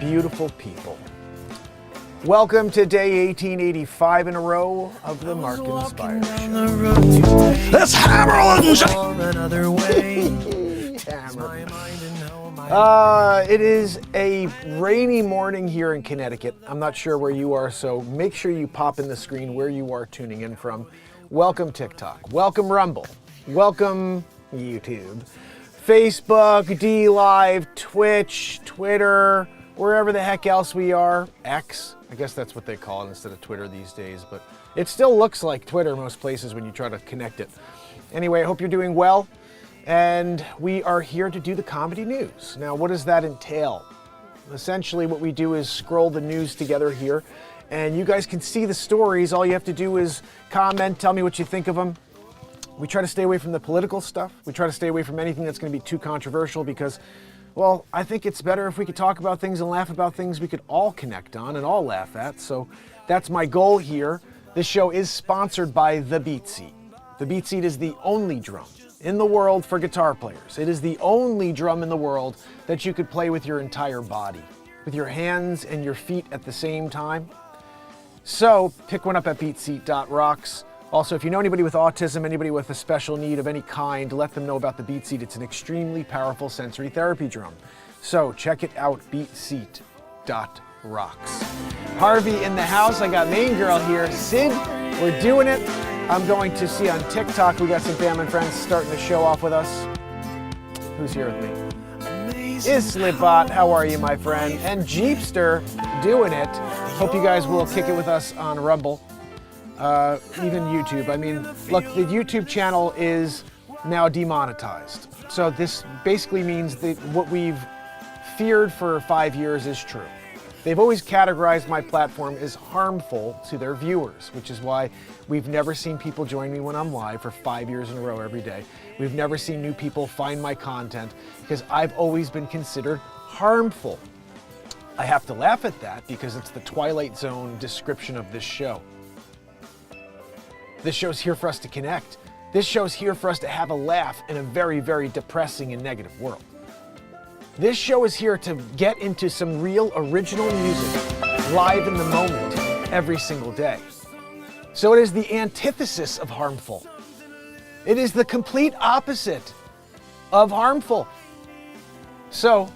beautiful people. Welcome to day 1885 in a row of the MarkinsPires show. Let's hammer on another way. It is a rainy morning here in Connecticut. I'm not sure where you are, so make sure you pop in the screen where you are tuning in from. Welcome TikTok. Welcome Rumble. Welcome YouTube. Facebook, DLive, Twitch, Twitter, wherever the heck else we are. X, I guess that's what they call it instead of Twitter these days, but it still looks like Twitter most places when you try to connect it. Anyway, I hope you're doing well, and we are here to do the comedy news. Now, what does that entail? Essentially, what we do is scroll the news together here, and you guys can see the stories. All you have to do is comment, tell me what you think of them. We try to stay away from the political stuff. We try to stay away from anything that's going to be too controversial because, well, I think it's better if we could talk about things and laugh about things we could all connect on and all laugh at. So that's my goal here. This show is sponsored by The Beat Seat. The Beat Seat is the only drum in the world for guitar players. It is the only drum in the world that you could play with your entire body, with your hands and your feet at the same time. So pick one up at beatseat.rocks. Also, if you know anybody with autism, anybody with a special need of any kind, let them know about the Beat Seat. It's an extremely powerful sensory therapy drum. So check it out, beatseat.rocks. Harvey in the house. I got main girl here. Sid, we're doing it. I'm going to see on TikTok. We got some family and friends starting to show off with us. Who's here with me? Is Slipbot, how are you, my friend? And Jeepster doing it. Hope you guys will kick it with us on Rumble. Even YouTube. I mean, look, the YouTube channel is now demonetized. So this basically means that what we've feared for 5 years is true. They've always categorized my platform as harmful to their viewers, which is why we've never seen people join me when I'm live for 5 years in a row every day. We've never seen new people find my content because I've always been considered harmful. I have to laugh at that because it's the Twilight Zone description of this show. This show's here for us to connect. This show's here for us to have a laugh in a very, very depressing and negative world. This show is here to get into some real original music live in the moment every single day. So it is the antithesis of harmful. It is the complete opposite of harmful. So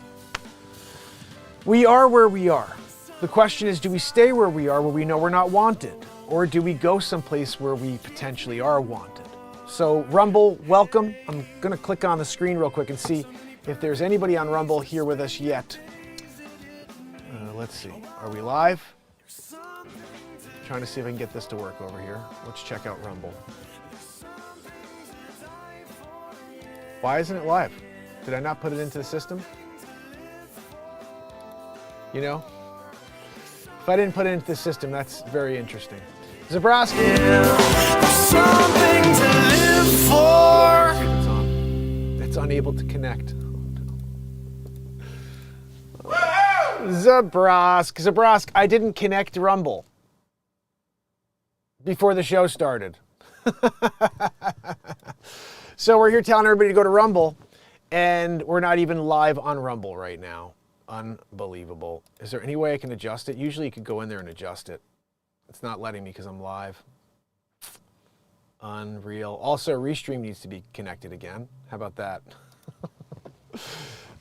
we are where we are. The question is, do we stay where we are where we know we're not wanted? Or do we go someplace where we potentially are wanted? So Rumble, welcome. I'm gonna click on the screen real quick and see if there's anybody on Rumble here with us yet. Let's see, are we live? Trying to see if I can get this to work over here. Let's check out Rumble. Why isn't it live? Did I not put it into the system? You know? If I didn't put it into the system, that's very interesting. Zabrowski. Something to live for. It's on. It's unable to connect. Zabrosk, I didn't connect Rumble before the show started. So we're here telling everybody to go to Rumble, and we're not even live on Rumble right now. Unbelievable. Is there any way I can adjust it? Usually you could go in there and adjust it. It's not letting me because I'm live. Unreal. Also, Restream needs to be connected again. How about that?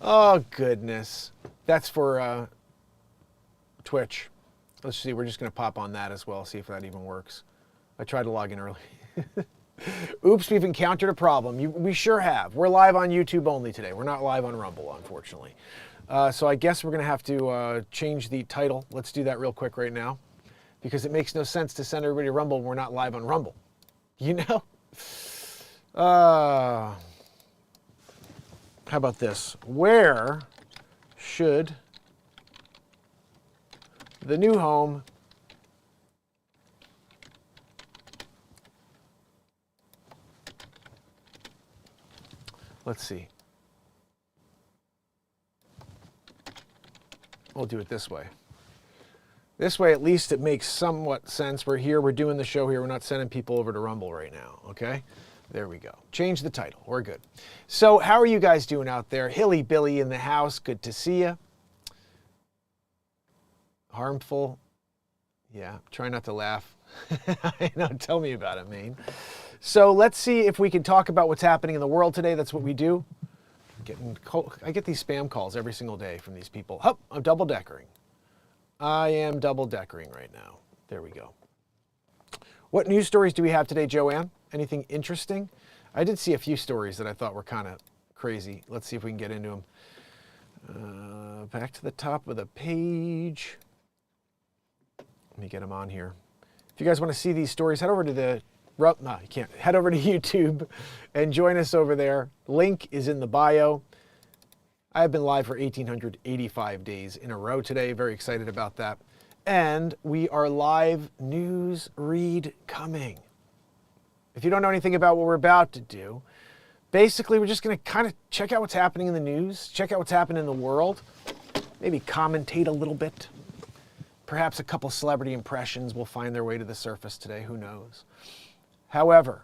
Oh, goodness. That's for Twitch. Let's see. We're just going to pop on that as well, see if that even works. I tried to log in early. Oops, we've encountered a problem. We sure have. We're live on YouTube only today. We're not live on Rumble, unfortunately. So I guess we're going to have to change the title. Let's do that real quick right now, because it makes no sense to send everybody to Rumble when we're not live on Rumble. You know? How about this? Where should the new home let's see. We'll do it this way. This way, at least it makes somewhat sense. We're here, we're doing the show here. We're not sending people over to Rumble right now, okay? There we go. Change the title. We're good. So how are you guys doing out there? Hilly Billy in the house. Good to see you. harmful. Yeah, try not to laugh. I know, tell me about it, Maine. So let's see if we can talk about what's happening in the world today. That's what we do. I get these spam calls every single day from these people. Oh, I'm double-deckering. I am double-deckering right now. There we go. What news stories do we have today, Joanne? Anything interesting? I did see a few stories that I thought were kind of crazy. Let's see if we can get into them. Back to the top of the page. Let me get them on here. If you guys want to see these stories, head over to no, you can't. Head over to YouTube and join us over there. Link is in the bio. I have been live for 1,885 days in a row today. Very excited about that. And we are live news read coming. If you don't know anything about what we're about to do, basically we're just going to kind of check out what's happening in the news, check out what's happening in the world, maybe commentate a little bit. Perhaps a couple celebrity impressions will find their way to the surface today. Who knows? However,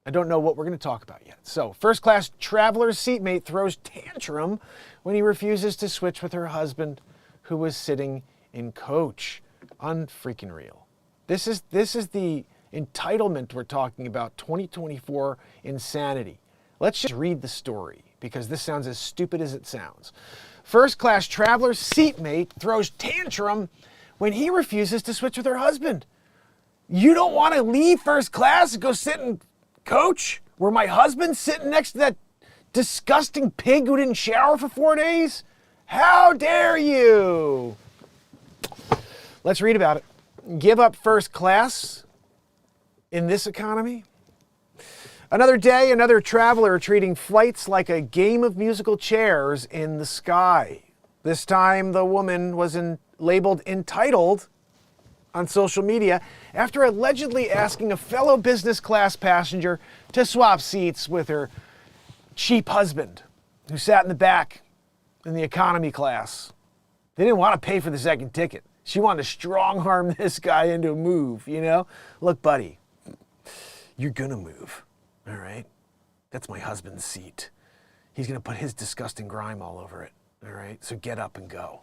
I don't know what we're going to talk about yet. So, first-class traveler's seatmate throws tantrum when he refuses to switch with her husband who was sitting in coach. Unfreaking real. This is the entitlement we're talking about, 2024 insanity. Let's just read the story because this sounds as stupid as it sounds. First-class traveler's seatmate throws tantrum when he refuses to switch with her husband. You don't want to leave first class and go sit in coach where my husband's sitting next to that disgusting pig who didn't shower for 4 days? How dare you? Let's read about it. Give up first class in this economy? Another day, another traveler treating flights like a game of musical chairs in the sky. This time, the woman was labeled entitled on social media after allegedly asking a fellow business class passenger to swap seats with her cheap husband who sat in the back in the economy class. They didn't want to pay for the second ticket. She wanted to strong arm this guy into a move, you know? Look, buddy, you're gonna move, all right? That's my husband's seat. He's gonna put his disgusting grime all over it, all right? So get up and go.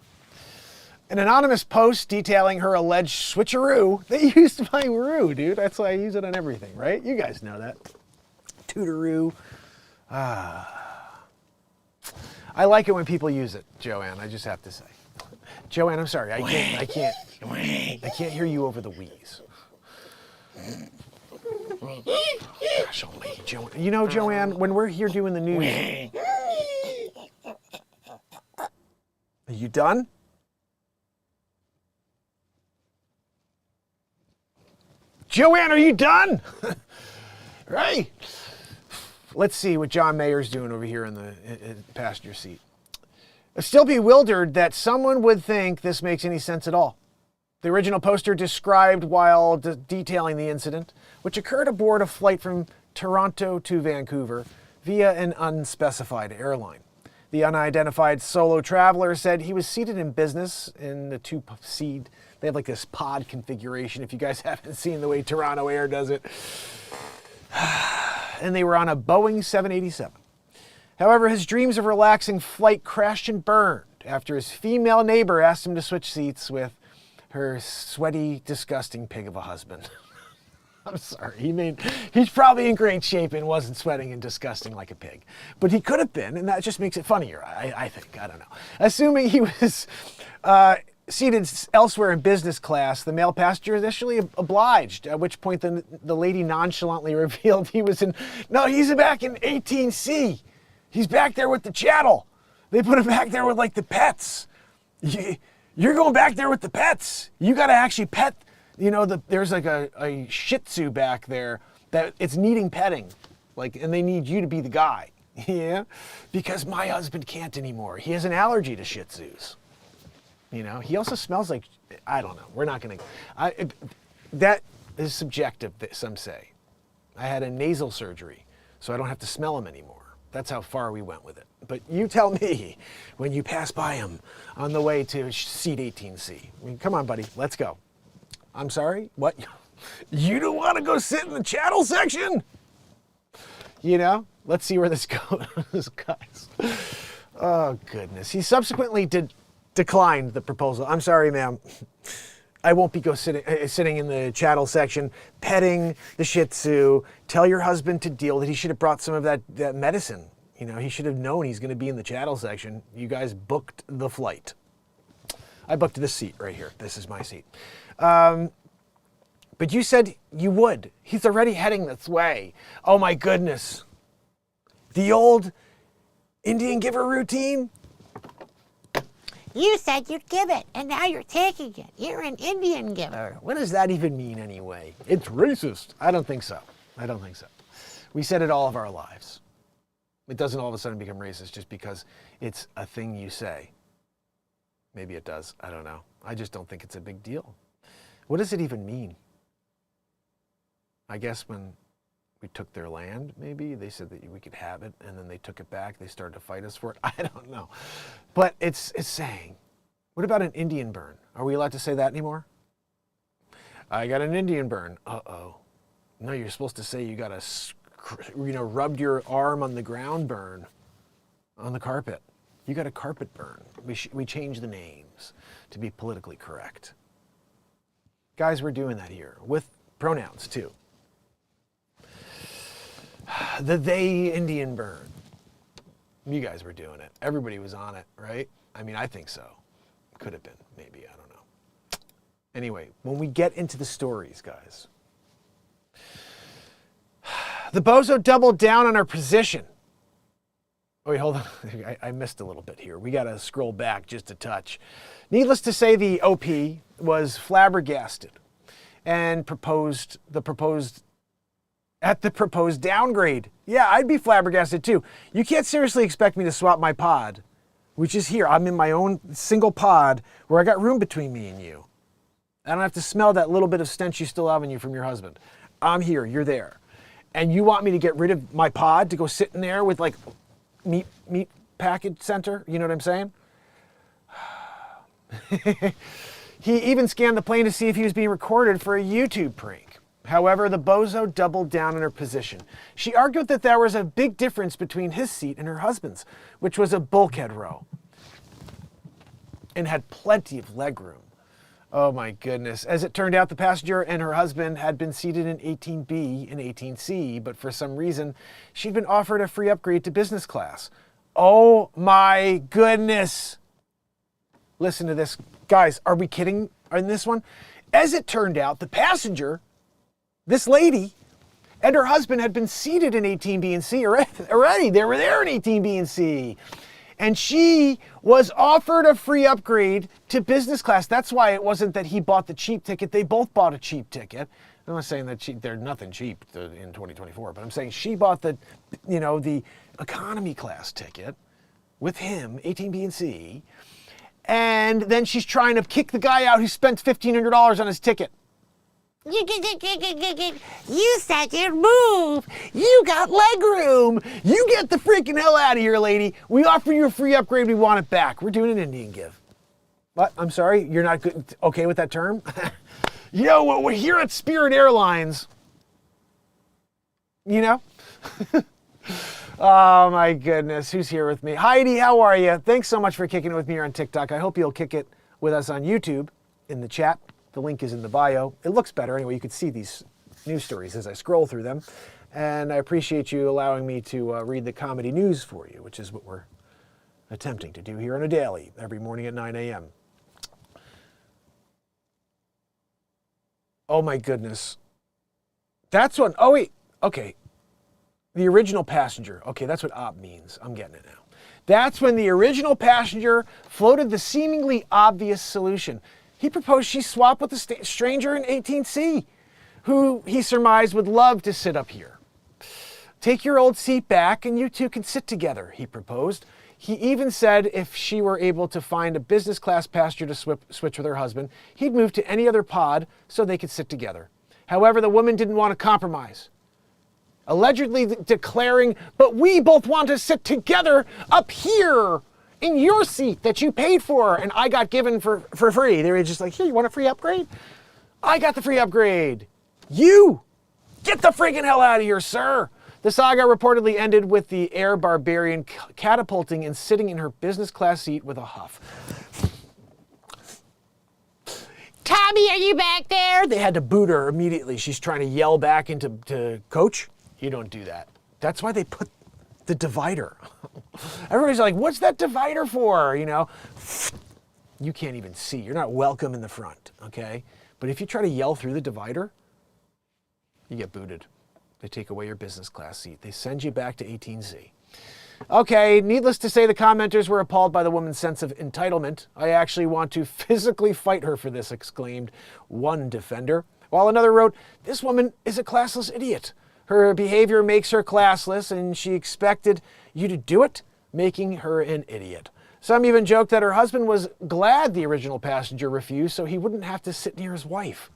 An anonymous post detailing her alleged switcheroo. They used my roo, dude. That's why I use it on everything, right? You guys know that. Tootaroo. I like it when people use it, Joanne, I just have to say. Joanne, I'm sorry, I can't hear you over the wheeze. Gosh almighty, Joanne. You know, Joanne, when we're here doing the news... Are you done? Joanne, are you done? Right. Let's see what John Mayer's doing over here in the passenger seat. I'm still bewildered that someone would think this makes any sense at all. The original poster described while detailing the incident, which occurred aboard a flight from Toronto to Vancouver via an unspecified airline. The unidentified solo traveler said he was seated in business in the two-seat. They have like this pod configuration, if you guys haven't seen the way Toronto Air does it. And they were on a Boeing 787. However, his dreams of relaxing flight crashed and burned after his female neighbor asked him to switch seats with her sweaty, disgusting pig of a husband. I'm sorry. He's probably in great shape and wasn't sweating and disgusting like a pig. But he could have been, and that just makes it funnier, I think. I don't know. Assuming he was seated elsewhere in business class, the male passenger initially obliged, at which point the lady nonchalantly revealed he's back in 18C. He's back there with the chattel. They put him back there with like the pets. You're going back there with the pets. You got to actually pet, there's like a Shih Tzu back there that it's needing petting. And they need you to be the guy. Yeah? Because my husband can't anymore. He has an allergy to Shih Tzus. He also smells like, I don't know. We're not going to, that is subjective, some say. I had a nasal surgery, so I don't have to smell him anymore. That's how far we went with it. But you tell me when you pass by him on the way to seat 18C. I mean, come on, buddy, let's go. I'm sorry, what? You don't want to go sit in the chattel section? Let's see where this goes, guys. Oh, goodness. He subsequently declined the proposal. I'm sorry, ma'am. I won't be sitting in the chattel section, petting the Shih Tzu. Tell your husband to deal that he should have brought some of that medicine. You know, he should have known he's going to be in the chattel section. You guys booked the flight. I booked this seat right here. This is my seat. But you said you would. He's already heading this way. Oh my goodness. The old Indian giver routine? You said you'd give it, and now you're taking it. You're an Indian giver. What does that even mean anyway? It's racist. I don't think so. I don't think so. We said it all of our lives. It doesn't all of a sudden become racist just because it's a thing you say. Maybe it does. I don't know. I just don't think it's a big deal. What does it even mean? I guess when we took their land, maybe they said that we could have it, and then they took it back. They started to fight us for it. I don't know. But it's saying, what about an Indian burn? Are we allowed to say that anymore? I got an Indian burn. Uh-oh. No, you're supposed to say you got a, rubbed your arm on the ground burn on the carpet. You got a carpet burn. We changed the names to be politically correct. Guys, we're doing that here with pronouns too. The they Indian burn. You guys were doing it. Everybody was on it, right? I mean, I think so. Could have been, maybe, I don't know. Anyway, when we get into the stories, guys. The bozo doubled down on our position. Oh, wait, hold on. I missed a little bit here. We got to scroll back just a touch. Needless to say, the OP was flabbergasted and proposed downgrade. Yeah, I'd be flabbergasted too. You can't seriously expect me to swap my pod, which is here. I'm in my own single pod where I got room between me and you. I don't have to smell that little bit of stench you still have on you from your husband. I'm here, you're there. And you want me to get rid of my pod to go sit in there with like meat package center? You know what I'm saying? He even scanned the plane to see if he was being recorded for a YouTube prank. However, the bozo doubled down in her position. She argued that there was a big difference between his seat and her husband's, which was a bulkhead row and had plenty of legroom. Oh my goodness. As it turned out, the passenger and her husband had been seated in 18B and 18C, but for some reason, she'd been offered a free upgrade to business class. Oh my goodness. Listen to this. Guys, are we kidding on this one? As it turned out, the passenger, this lady, and her husband had been seated in 18B and C already. They were there in 18B and C. And she was offered a free upgrade to business class. That's why it wasn't that he bought the cheap ticket. They both bought a cheap ticket. I'm not saying that they're nothing cheap in 2024, but I'm saying she bought the economy class ticket with him, 18B and C. And then she's trying to kick the guy out who spent $1,500 on his ticket. You said you'd move. You got legroom. You get the freaking hell out of here, lady. We offer you a free upgrade. We want it back. We're doing an Indian give. What? I'm sorry? You're not okay with that term? You know what? We're here at Spirit Airlines. You know? Oh my goodness. Who's here with me? Heidi, how are you? Thanks so much for kicking it with me here on TikTok. I hope you'll kick it with us on YouTube in the chat. The link is in the bio. It looks better. Anyway, you can see these news stories as I scroll through them. And I appreciate you allowing me to read the comedy news for you, which is what we're attempting to do here on a daily, every morning at 9 a.m. Oh my goodness. That's what, oh wait, okay. The original passenger. Okay, that's what op means. I'm getting it now. That's when the original passenger floated the seemingly obvious solution. He proposed she swap with a stranger in 18C, who he surmised would love to sit up here. Take your old seat back and you two can sit together, he proposed. He even said if she were able to find a business class passenger to switch with her husband, he'd move to any other pod so they could sit together. However, the woman didn't want to compromise, allegedly declaring, but we both want to sit together up here in your seat that you paid for and I got given for free. They were just like, here, you want a free upgrade? I got the free upgrade. You get the freaking hell out of here, sir. The saga reportedly ended with the air barbarian catapulting and sitting in her business class seat with a huff. Mommy, are you back there? They had to boot her immediately. She's trying to yell back into coach. You don't do that. That's why they put the divider. Everybody's like, what's that divider for? You know, you can't even see. You're not welcome in the front, okay? But if you try to yell through the divider, you get booted. They take away your business class seat. They send you back to 18Z. Okay, needless to say, the commenters were appalled by the woman's sense of entitlement. I actually want to physically fight her for this, exclaimed one defender. While another wrote, this woman is a classless idiot. Her behavior makes her classless, and she expected you to do it, making her an idiot. Some even joked that her husband was glad the original passenger refused so he wouldn't have to sit near his wife.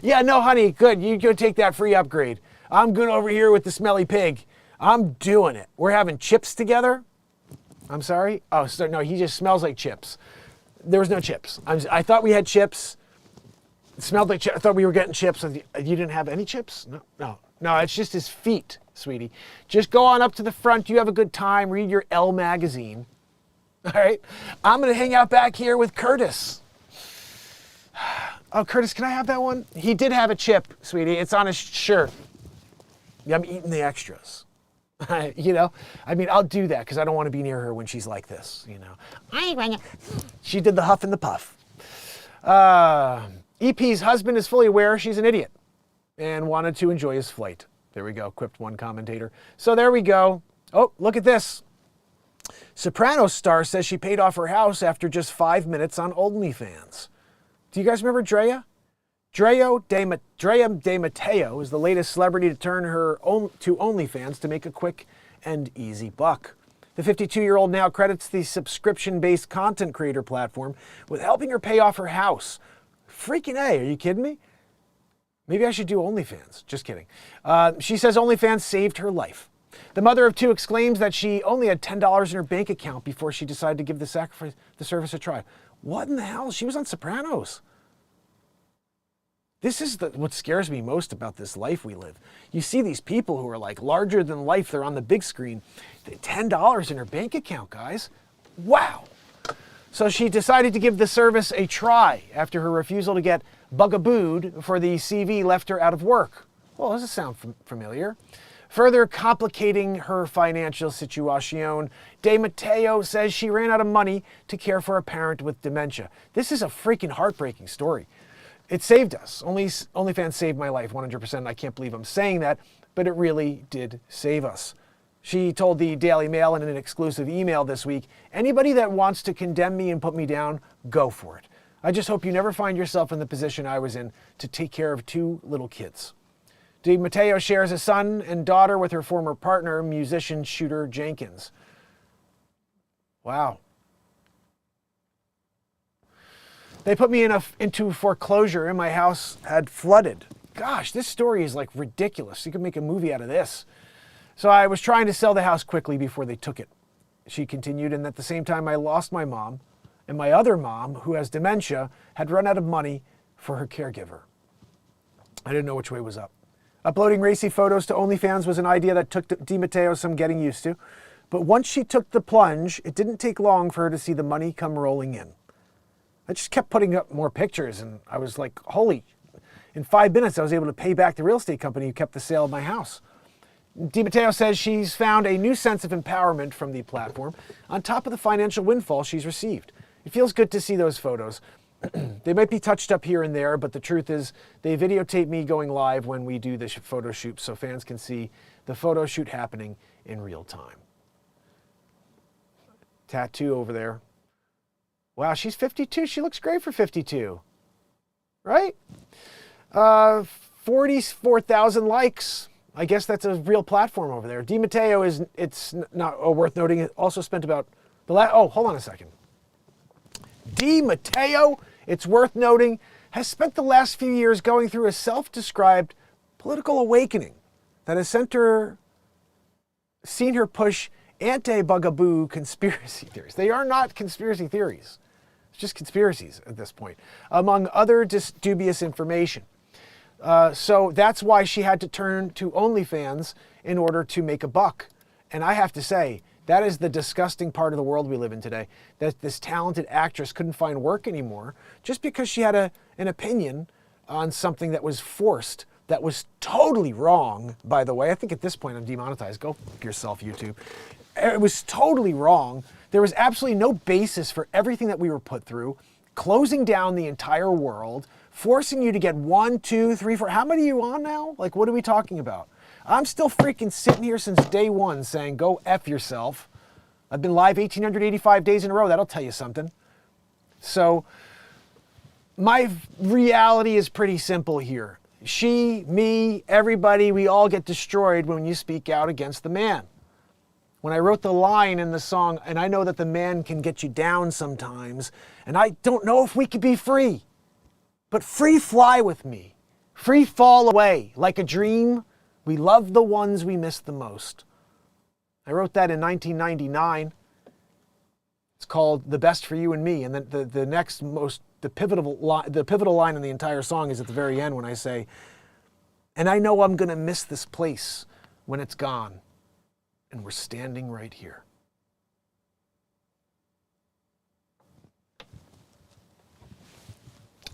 Yeah, no, honey, good. You go take that free upgrade. I'm good over here with the smelly pig. I'm doing it. We're having chips together. I'm sorry? Oh, so, no, he just smells like chips. There was no chips. I thought we had chips. It smelled like chips. I thought we were getting chips. You didn't have any chips? No, it's just his feet, sweetie. Just go on up to the front. You have a good time. Read your Elle magazine. All right? I'm going to hang out back here with Curtis. Oh, Curtis, can I have that one? He did have a chip, sweetie. It's on his shirt. Yeah, I'm eating the extras. You know? I mean, I'll do that because I don't want to be near her when she's like this, you know. I ain't gonna. She did the huff and the puff. EP's husband is fully aware she's an idiot and wanted to enjoy his flight. There we go, quipped one commentator. So there we go. Oh, look at this. Sopranos star says she paid off her house after just 5 minutes on OnlyFans. Do you guys remember Drea? Drea De Matteo is the latest celebrity to turn her to OnlyFans to make a quick and easy buck. The 52-year-old now credits the subscription-based content creator platform with helping her pay off her house. Freaking A, are you kidding me? Maybe I should do OnlyFans. Just kidding. She says OnlyFans saved her life. The mother of two exclaims that she only had $10 in her bank account before she decided to give the service a try. What in the hell? She was on Sopranos. This is what scares me most about this life we live. You see these people who are like larger than life. They're on the big screen. $10 in her bank account, guys. Wow. So she decided to give the service a try after her refusal to get bugabooed for the CV left her out of work. Well, does it sound familiar? Further complicating her financial situation, De Matteo says she ran out of money to care for a parent with dementia. This is a freaking heartbreaking story. It saved us. OnlyFans saved my life 100%. I can't believe I'm saying that, but it really did save us. She told the Daily Mail in an exclusive email this week, anybody that wants to condemn me and put me down, go for it. I just hope you never find yourself in the position I was in to take care of 2 little kids. De Matteo shares a son and daughter with her former partner, musician Shooter Jenkins. Wow. They put me into foreclosure and my house had flooded. Gosh, this story is like ridiculous. You could make a movie out of this. So I was trying to sell the house quickly before they took it. She continued, and at the same time I lost my mom, and my other mom, who has dementia, had run out of money for her caregiver. I didn't know which way was up. Uploading racy photos to OnlyFans was an idea that took De Matteo some getting used to. But once she took the plunge, it didn't take long for her to see the money come rolling in. I just kept putting up more pictures, and I was like, holy, in 5 minutes I was able to pay back the real estate company who kept the sale of my house. De Matteo says she's found a new sense of empowerment from the platform on top of the financial windfall she's received. It feels good to see those photos. They might be touched up here and there, but the truth is they videotape me going live when we do the photo shoot so fans can see the photo shoot happening in real time. Tattoo over there. Wow, she's 52. She looks great for 52. Right? 44,000 likes. I guess that's a real platform over there. De Matteo it's not worth noting, it also spent about hold on a second. De Matteo, it's worth noting, has spent the last few years going through a self-described political awakening that has seen her push anti-bugaboo conspiracy theories. They are not conspiracy theories. It's just conspiracies at this point, among other dubious information. So that's why she had to turn to OnlyFans in order to make a buck. And I have to say, That is the disgusting part of the world we live in today, that this talented actress couldn't find work anymore just because she had an opinion on something that was forced, that was totally wrong, by the way. I think at this point I'm demonetized. Go fuck yourself, YouTube. It was totally wrong. There was absolutely no basis for everything that we were put through, closing down the entire world, forcing you to get 1, 2, 3, 4. How many are you on now? Like, what are we talking about? I'm still freaking sitting here since day one saying, go F yourself. I've been live 1,885 days in a row. That'll tell you something. So my reality is pretty simple here. She, me, everybody, we all get destroyed when you speak out against the man. When I wrote the line in the song, and I know that the man can get you down sometimes, and I don't know if we could be free, but free fly with me. Free fall away like a dream. We love the ones we miss the most. I wrote that in 1999. It's called The Best for You and Me. And then the pivotal line in the entire song is at the very end when I say, and I know I'm going to miss this place when it's gone. And we're standing right here.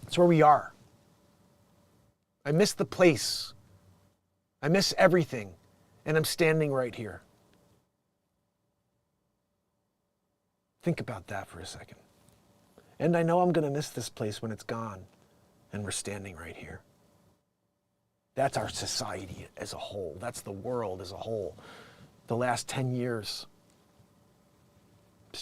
That's where we are. I miss the place. I miss everything. And I'm standing right here. Think about that for a second. And I know I'm going to miss this place when it's gone. And we're standing right here. That's our society as a whole. That's the world as a whole. The last 10 years.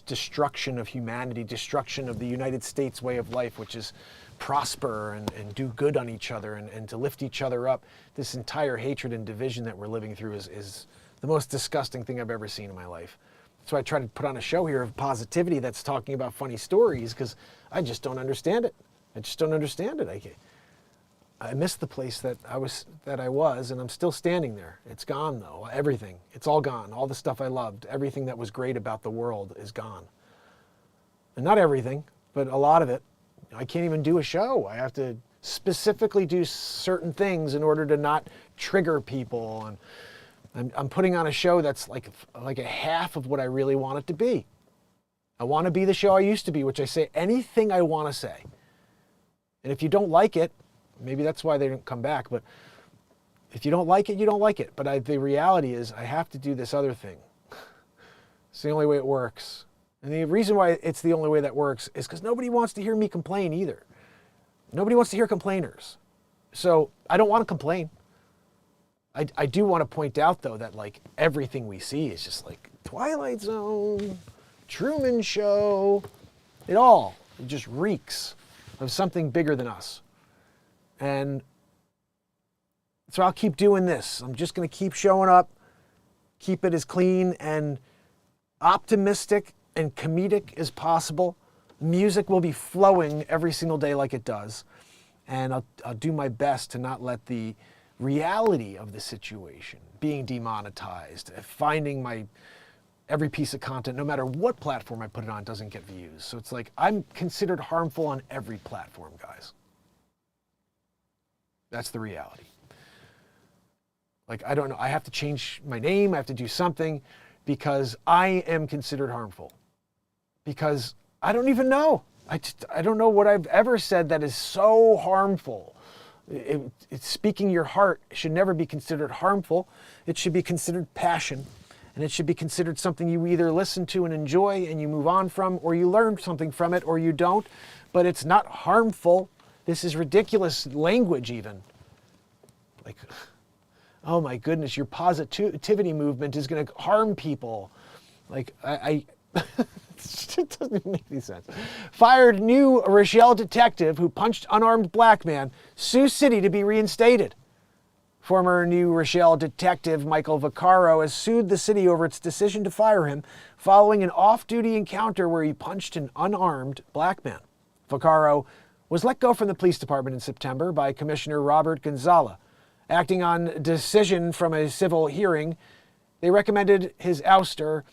Destruction of humanity, destruction of the United States way of life, which is prosper and do good on each other and to lift each other up. This entire hatred and division that we're living through is the most disgusting thing I've ever seen in my life. That's why I try to put on a show here of positivity that's talking about funny stories, because I just don't understand it. I just don't understand it. I miss the place that I was, and I'm still standing there. It's gone though, everything. It's all gone. All the stuff I loved, everything that was great about the world is gone. And not everything, but a lot of it. I can't even do a show. I have to specifically do certain things in order to not trigger people. And I'm putting on a show that's like a half of what I really want it to be. I want to be the show I used to be, which I say anything I want to say. And if you don't like it, maybe that's why they didn't come back, but if you don't like it, you don't like it. But the reality is I have to do this other thing. It's the only way it works. And the reason why it's the only way that works is because nobody wants to hear me complain either. Nobody wants to hear complainers. So I don't want to complain. I do want to point out, though, that like everything we see is just like Twilight Zone, Truman Show. It just reeks of something bigger than us. And so I'll keep doing this. I'm just going to keep showing up, keep it as clean and optimistic and comedic as possible. Music will be flowing every single day like it does. And I'll do my best to not let the reality of the situation, being demonetized, finding every piece of content, no matter what platform I put it on, doesn't get views. So it's like I'm considered harmful on every platform, guys. That's the reality. Like, I don't know. I have to change my name. I have to do something because I am considered harmful. Because I don't even know. I don't know what I've ever said that is so harmful. It's speaking your heart should never be considered harmful. It should be considered passion. And it should be considered something you either listen to and enjoy and you move on from, or you learn something from it, or you don't. But it's not harmful. This is ridiculous language even. Like, oh my goodness, your positivity movement is going to harm people. Like, it doesn't make any sense. Fired new Rochelle detective who punched unarmed black man, sues city to be reinstated. Former New Rochelle detective Michael Vaccaro has sued the city over its decision to fire him following an off-duty encounter where he punched an unarmed black man. Vaccaro was let go from the police department in September by Commissioner Robert Gonzalez. Acting on decision from a civil hearing, they recommended his ouster.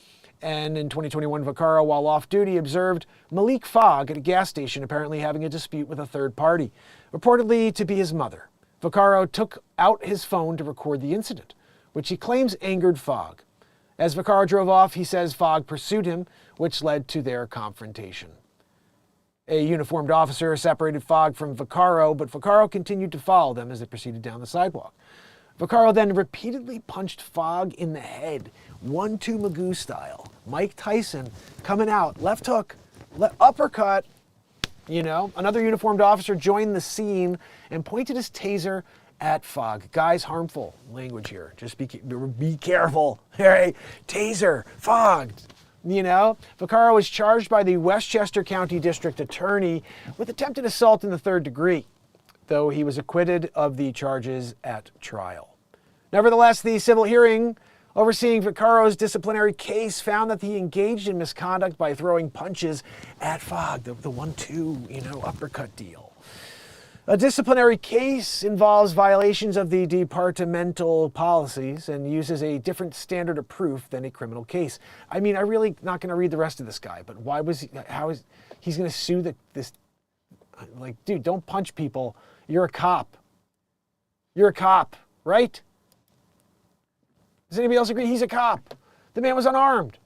And in 2021, Vaccaro, while off-duty, observed Malik Fogg at a gas station, apparently having a dispute with a third party, reportedly to be his mother. Vaccaro took out his phone to record the incident, which he claims angered Fogg. As Vaccaro drove off, he says Fogg pursued him, which led to their confrontation. A uniformed officer separated Fogg from Vaccaro, but Vaccaro continued to follow them as they proceeded down the sidewalk. Vaccaro then repeatedly punched Fogg in the head, 1-2 Magoo style. Mike Tyson coming out, left hook, uppercut. You know, another uniformed officer joined the scene and pointed his taser at Fogg. Guys, harmful language here. Just be careful. All right, taser, Fogg. You know, Vaccaro was charged by the Westchester County District Attorney with attempted assault in the 3rd degree, though he was acquitted of the charges at trial. Nevertheless, the civil hearing overseeing Vaccaro's disciplinary case found that he engaged in misconduct by throwing punches at Fogg, the 1-2, uppercut deal. A disciplinary case involves violations of the departmental policies and uses a different standard of proof than a criminal case. I mean, I'm really not going to read the rest of this guy, but he's going to sue this, like, dude, don't punch people. You're a cop. You're a cop, right? Does anybody else agree? He's a cop. The man was unarmed.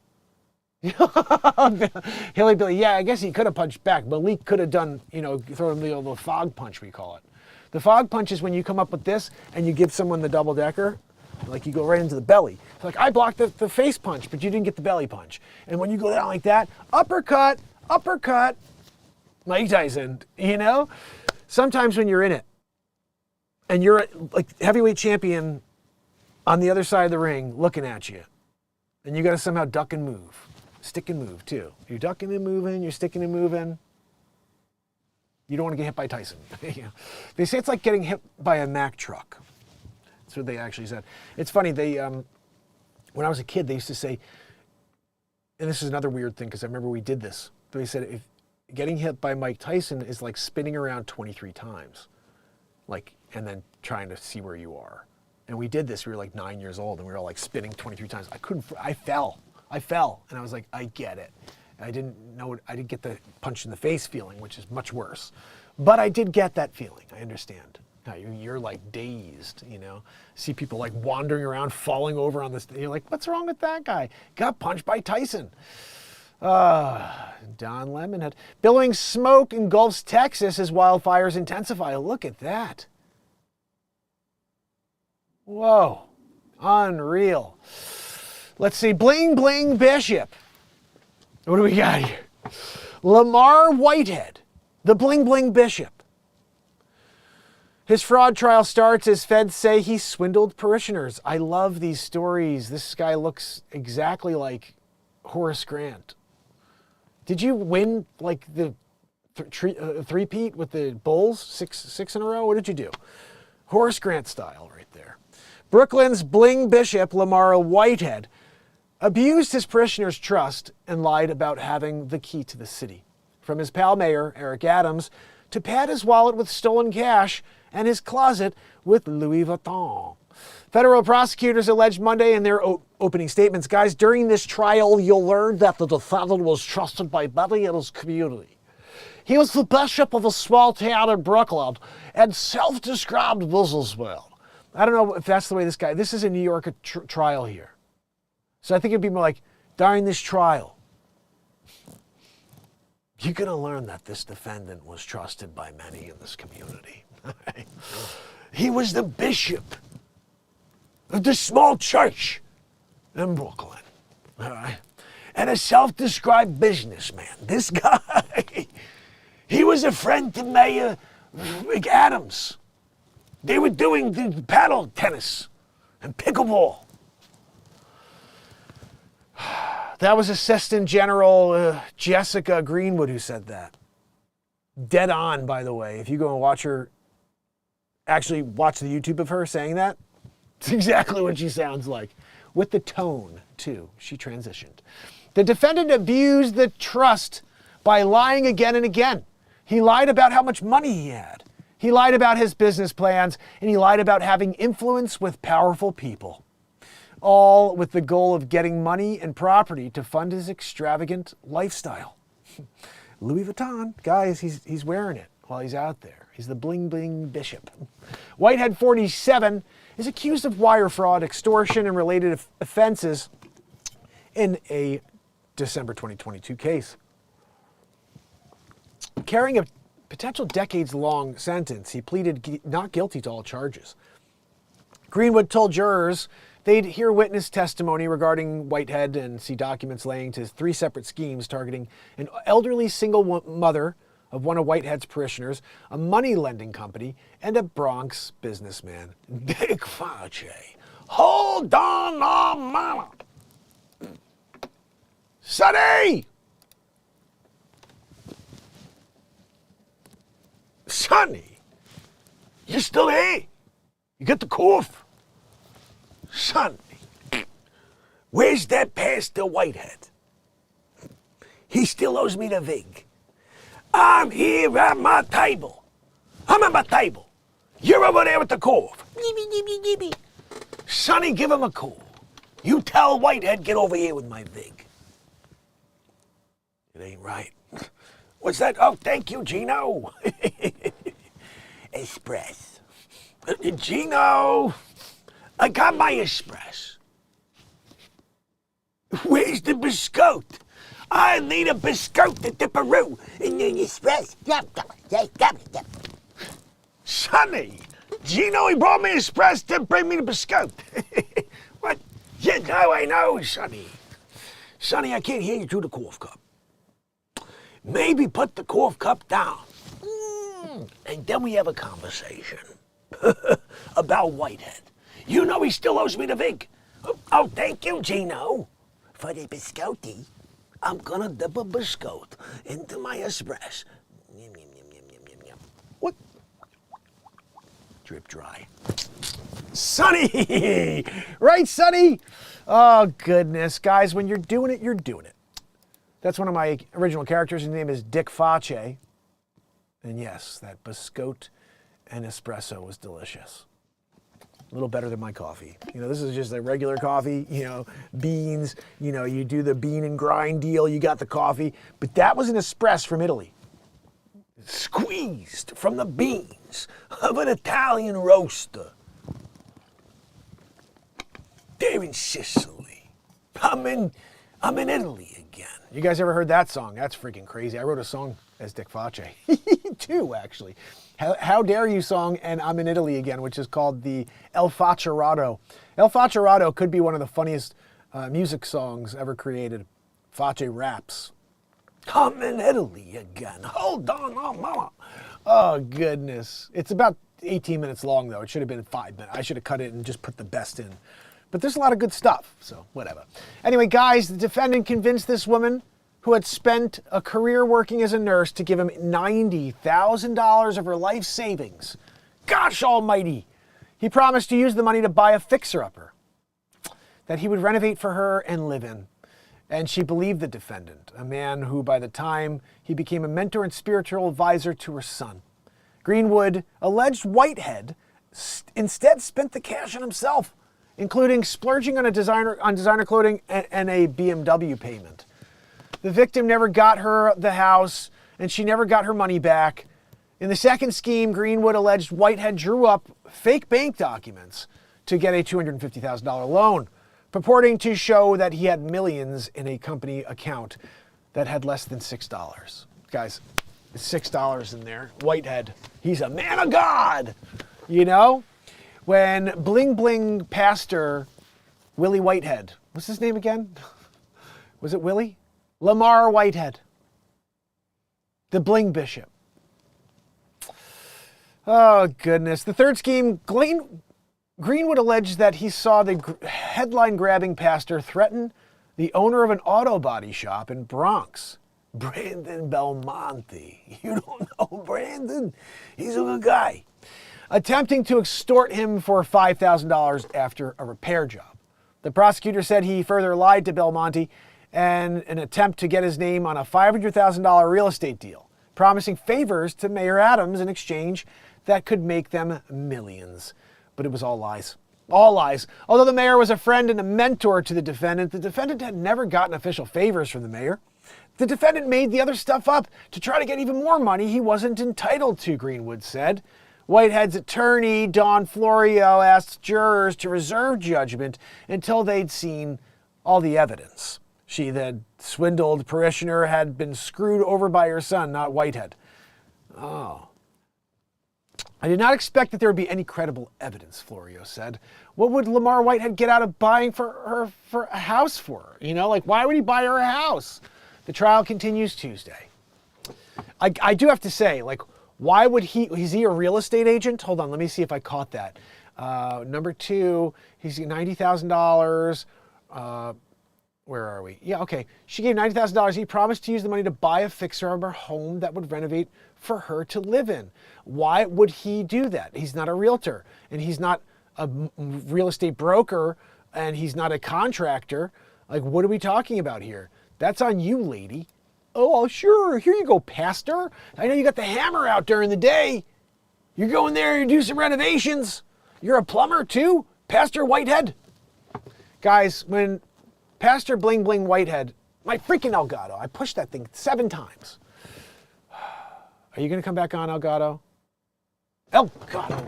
Hilly Billy, yeah, I guess he could have punched back. Malik could have done, throw him the fog punch, we call it. The fog punch is when you come up with this and you give someone the double decker, like you go right into the belly. It's like, I blocked the face punch, but you didn't get the belly punch. And when you go down like that, uppercut, Mike Tyson, Sometimes when you're in it and you're like heavyweight champion on the other side of the ring looking at you, and you got to somehow duck and move. Stick and move, too. You're ducking and moving, you're sticking and moving. You don't want to get hit by Tyson. They say it's like getting hit by a Mack truck. That's what they actually said. It's funny, when I was a kid, they used to say, and this is another weird thing, because I remember we did this. They said, if getting hit by Mike Tyson is like spinning around 23 times, and then trying to see where you are. And we did this, we were like 9 years old, and we were all like spinning 23 times. I fell, and I was like, I get it. I didn't get the punch in the face feeling, which is much worse. But I did get that feeling, I understand. Now you're like dazed, See people like wandering around, falling over on this, you're like, what's wrong with that guy? Got punched by Tyson. Don Lemonhead. Billowing smoke engulfs Texas as wildfires intensify. Look at that. Whoa, unreal. Let's see, Bling Bling Bishop. What do we got here? Lamar Whitehead, the Bling Bling Bishop. His fraud trial starts as feds say he swindled parishioners. I love these stories. This guy looks exactly like Horace Grant. Did you win like the three-peat with the Bulls, six in a row? What did you do? Horace Grant style right there. Brooklyn's Bling Bishop, Lamar Whitehead, abused his parishioners' trust and lied about having the key to the city. From his pal mayor, Eric Adams, to pad his wallet with stolen cash and his closet with Louis Vuitton. Federal prosecutors alleged Monday in their opening statements, guys, during this trial, you'll learn that the defendant was trusted by many in his community. He was the bishop of a small town in Brooklyn and self-described businessman. I don't know if that's the way this is a New York trial here. So I think it'd be more like, during this trial, you're going to learn that this defendant was trusted by many in this community. He was the bishop of the small church in Brooklyn. All right? And a self-described businessman. This guy, he was a friend to Mayor Rick Adams. They were doing the paddle tennis and pickleball. That was Assistant General Jessica Greenwood who said that. Dead on, by the way. If you go and watch the YouTube of her saying that, it's exactly what she sounds like. With the tone, too. She transitioned. The defendant abused the trust by lying again and again. He lied about how much money he had. He lied about his business plans, and he lied about having influence with powerful people. All with the goal of getting money and property to fund his extravagant lifestyle. Louis Vuitton, guys, he's wearing it while he's out there. He's the Bling Bling Bishop. Whitehead, 47, is accused of wire fraud, extortion, and related offenses in a December 2022 case. Carrying a potential decades-long sentence, he pleaded not guilty to all charges. Greenwood told jurors they'd hear witness testimony regarding Whitehead and see documents laying to 3 separate schemes targeting an elderly single mother of one of Whitehead's parishioners, a money-lending company, and a Bronx businessman. Dick Fauci. Hold on a minute. Sonny! Sonny! You still here? You got the cough? Sonny, where's that Pastor Whitehead? He still owes me the vig. I'm here at my table. I'm at my table. You're over there with the cough. Sonny, give him a call. You tell Whitehead, get over here with my vig. It ain't right. What's that? Oh, thank you, Gino. Express. Gino, I got my express. Where's the biscotte? I need a biscotte to dipperoo in the express. Sonny, Gino, he brought me express to bring me the biscotte. What? You know, I know, Sonny. Sonny, I can't hear you through the cough cup. Maybe put the cough cup down. And then we have a conversation about Whitehead. You know he still owes me the vig. Oh, thank you, Gino. For the biscotti, I'm gonna dip a biscotte into my espresso. What? Drip dry. Sonny! Right, Sonny? Oh, goodness. Guys, when you're doing it, you're doing it. That's one of my original characters. His name is Dick Fauci. And yes, that biscotte and espresso was delicious. A little better than my coffee. You know, this is just a regular coffee, you know, beans, you know, you do the bean and grind deal, you got the coffee. But that was an espresso from Italy. Squeezed from the beans of an Italian roaster. They're in Sicily. I'm in Italy again. You guys ever heard that song? That's freaking crazy. I wrote a song as Dick Fauci. Two, actually. How Dare You song and I'm in Italy again, which is called the El Facciarato. El Facciarato could be one of the funniest music songs ever created. Fauci raps. I'm in Italy again. Hold on, oh mama. Oh, goodness. It's about 18 minutes long, though. It should have been 5 minutes. I should have cut it and just put the best in. But there's a lot of good stuff, so whatever. Anyway, guys, the defendant convinced this woman who had spent a career working as a nurse to give him $90,000 of her life savings. Gosh almighty! He promised to use the money to buy a fixer-upper that he would renovate for her and live in. And she believed the defendant, a man who, by the time he became a mentor and spiritual advisor to her son. Greenwood alleged Whitehead instead spent the cash on himself, including splurging on designer clothing and a BMW payment. The victim never got her the house, and she never got her money back. In the second scheme, Greenwood alleged Whitehead drew up fake bank documents to get a $250,000 loan, purporting to show that he had millions in a company account that had less than $6. Guys, it's $6 in there. Whitehead, he's a man of God, you know? When Bling Bling pastor Willie Whitehead, what's his name again? Was it Willie? Lamar Whitehead, the Bling Bishop. Oh, goodness. The third scheme, Greenwood alleged that he saw the headline-grabbing pastor threaten the owner of an auto body shop in Bronx, Brandon Belmonte. You don't know Brandon? He's a good guy. Attempting to extort him for $5,000 after a repair job. The prosecutor said he further lied to Belmonte and an attempt to get his name on a $500,000 real estate deal, promising favors to Mayor Adams in exchange that could make them millions. But it was all lies. All lies. Although the mayor was a friend and a mentor to the defendant had never gotten official favors from the mayor. The defendant made the other stuff up to try to get even more money he wasn't entitled to, Greenwood said. Whitehead's attorney, Don Florio, asked jurors to reserve judgment until they'd seen all the evidence. She, the swindled parishioner, had been screwed over by her son, not Whitehead. Oh. I did not expect that there would be any credible evidence, Florio said. What would Lamar Whitehead get out of buying for a house for her? You know, like, why would he buy her a house? The trial continues Tuesday. I do have to say, like, why would is he a real estate agent? Hold on, let me see if I caught that. Number 2, he's $90,000. Where are we? Yeah, okay. She gave $90,000. He promised to use the money to buy a fixer-upper home that would renovate for her to live in. Why would he do that? He's not a realtor, and he's not a real estate broker, and he's not a contractor. Like, what are we talking about here? That's on you, lady. Oh, sure. Here you go, pastor. I know you got the hammer out during the day. You're going there to do some renovations. You're a plumber, too, Pastor Whitehead? Guys, when Pastor Bling Bling Whitehead, my freaking Elgato, I pushed that thing 7 times. Are you going to come back on, Elgato? Elgato.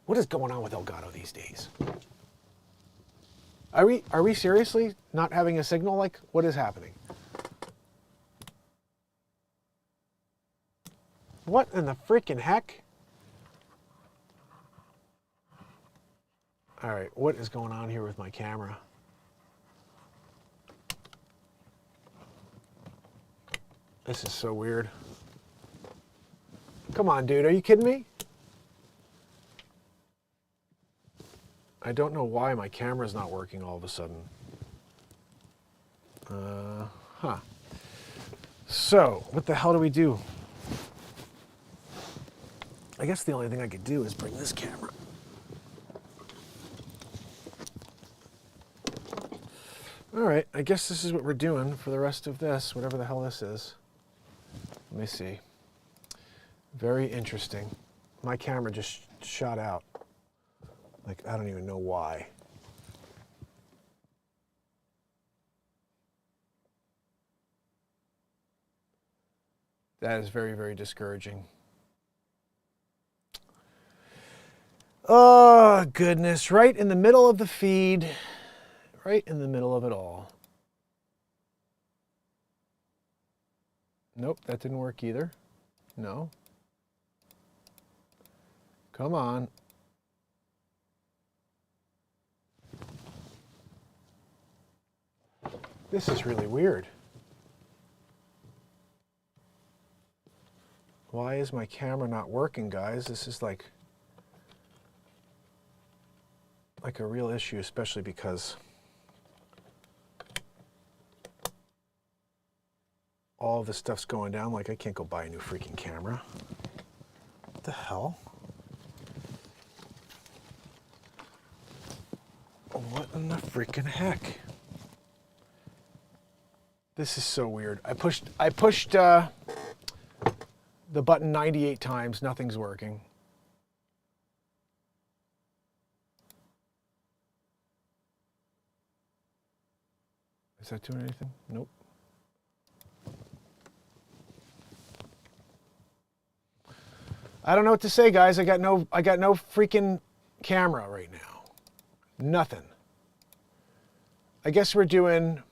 What is going on with Elgato these days? Are we seriously not having a signal? Like, what is happening? What in the freaking heck? All right, what is going on here with my camera? This is so weird. Come on, dude, are you kidding me? I don't know why my camera's not working all of a sudden. So, what the hell do we do? I guess the only thing I could do is bring this camera. All right, I guess this is what we're doing for the rest of this, whatever the hell this is. Let me see. Very interesting. My camera just shot out. Like, I don't even know why. That is very, very discouraging. Oh, goodness. Right in the middle of the feed. Right in the middle of it all. Nope, that didn't work either. No. Come on. This is really weird. Why is my camera not working, guys? This is like a real issue, especially because all this stuff's going down. Like, I can't go buy a new freaking camera. What the hell? What in the freaking heck? This is so weird. I pushed the button 98 times. Nothing's working. Is that doing anything? Nope. I don't know what to say, guys. I got no freaking camera right now. Nothing. I guess we're doing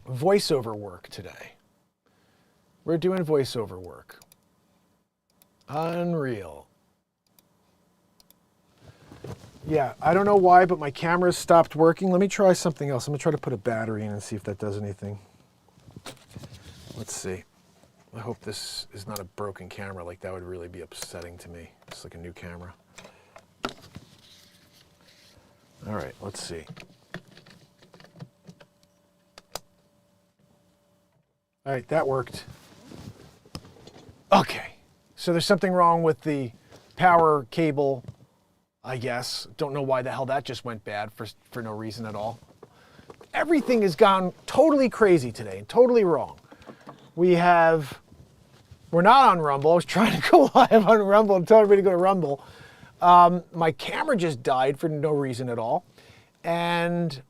voiceover work today. We're doing voiceover work. Unreal. Yeah, I don't know why, but my camera stopped working. Let me try something else. I'm going to try to put a battery in and see if that does anything. Let's see. I hope this is not a broken camera. Like, that would really be upsetting to me. It's like a new camera. All right, let's see. All right, that worked. Okay, so there's something wrong with the power cable, I guess. Don't know why the hell that just went bad for no reason at all. Everything has gone totally crazy today, totally wrong. We're not on Rumble. I was trying to go live on Rumble and tell everybody to go to Rumble. My camera just died for no reason at all. And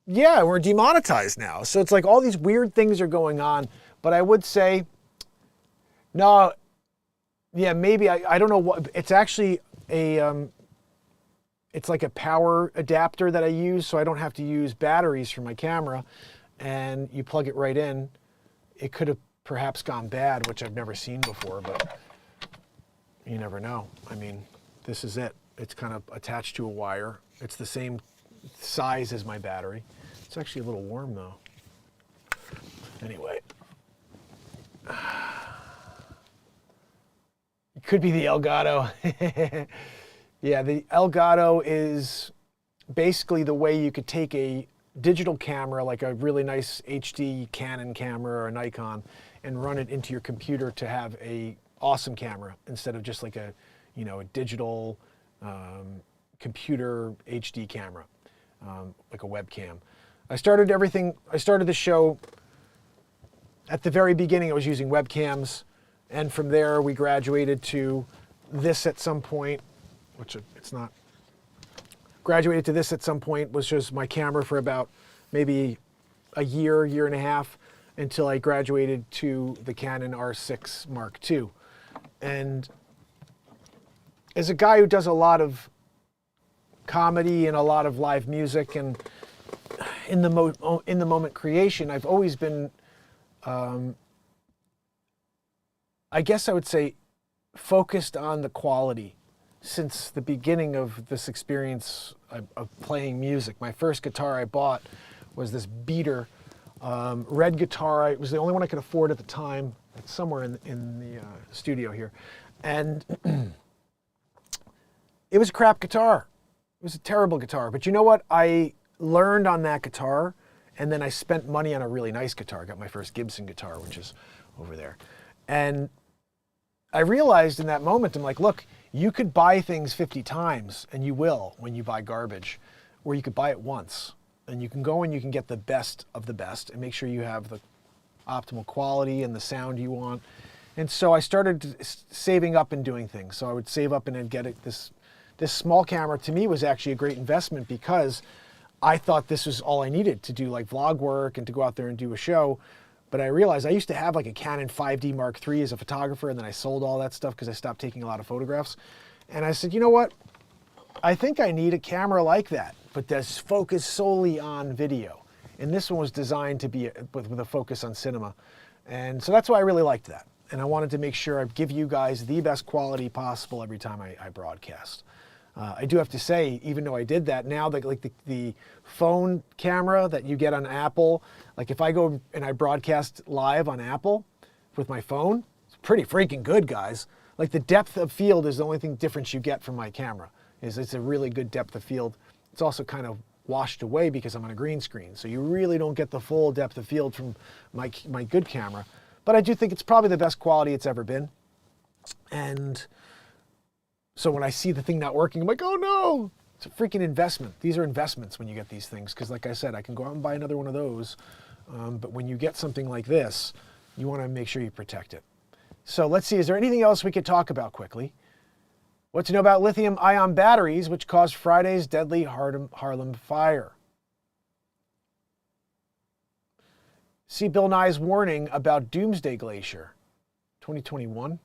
yeah, we're demonetized now. So it's like all these weird things are going on. But I would say, no, yeah, maybe, I don't know what, it's actually it's like a power adapter that I use, so I don't have to use batteries for my camera. And you plug it right in. It could have perhaps gone bad, which I've never seen before, but you never know. I mean, this is it. It's kind of attached to a wire. It's the same size as my battery. It's actually a little warm though. Anyway. It could be the Elgato. Yeah, the Elgato is basically the way you could take a digital camera, like a really nice HD Canon camera or a Nikon, and run it into your computer to have a awesome camera instead of just like a, you know, a digital computer HD camera, like a webcam. I started the show at the very beginning. I was using webcams, and from there we graduated to this at some point, which it's not. Graduated to this at some point, was just my camera for about maybe a year and a half, until I graduated to the Canon R6 Mark II. And as a guy who does a lot of comedy and a lot of live music and in the moment creation, I've always been, I guess I would say, focused on the quality since the beginning of this experience of playing music. My first guitar I bought was this beater red guitar. It was the only one I could afford at the time. It's somewhere in the studio here. And it was a crap guitar. It was a terrible guitar. But you know what? I learned on that guitar, and then I spent money on a really nice guitar. I got my first Gibson guitar, which is over there. And I realized in that moment, I'm like, look, you could buy things 50 times, and you will when you buy garbage, or you could buy it once. And you can go and you can get the best of the best and make sure you have the optimal quality and the sound you want. And so I started saving up and doing things. So I would save up and then get it. This small camera to me was actually a great investment, because I thought this was all I needed to do like vlog work and to go out there and do a show. But I realized I used to have like a Canon 5D Mark III as a photographer, and then I sold all that stuff because I stopped taking a lot of photographs. And I said, you know what? I think I need a camera like that, but that's focused solely on video. And this one was designed to be with a focus on cinema. And so that's why I really liked that. And I wanted to make sure I give you guys the best quality possible every time I broadcast. I do have to say, even though I did that, now the phone camera that you get on Apple, like if I go and I broadcast live on Apple with my phone, it's pretty freaking good, guys. Like the depth of field is the only difference you get from my camera. It's a really good depth of field. It's also kind of washed away because I'm on a green screen, so you really don't get the full depth of field from my good camera. But I do think it's probably the best quality it's ever been. And so when I see the thing not working, I'm like, oh no, it's a freaking investment. These are investments when you get these things, because like I said, I can go out and buy another one of those. But when you get something like this, you want to make sure you protect it. So let's see, is there anything else we could talk about quickly? What to know about lithium-ion batteries, which caused Friday's deadly Harlem fire. See Bill Nye's warning about Doomsday Glacier. 2021?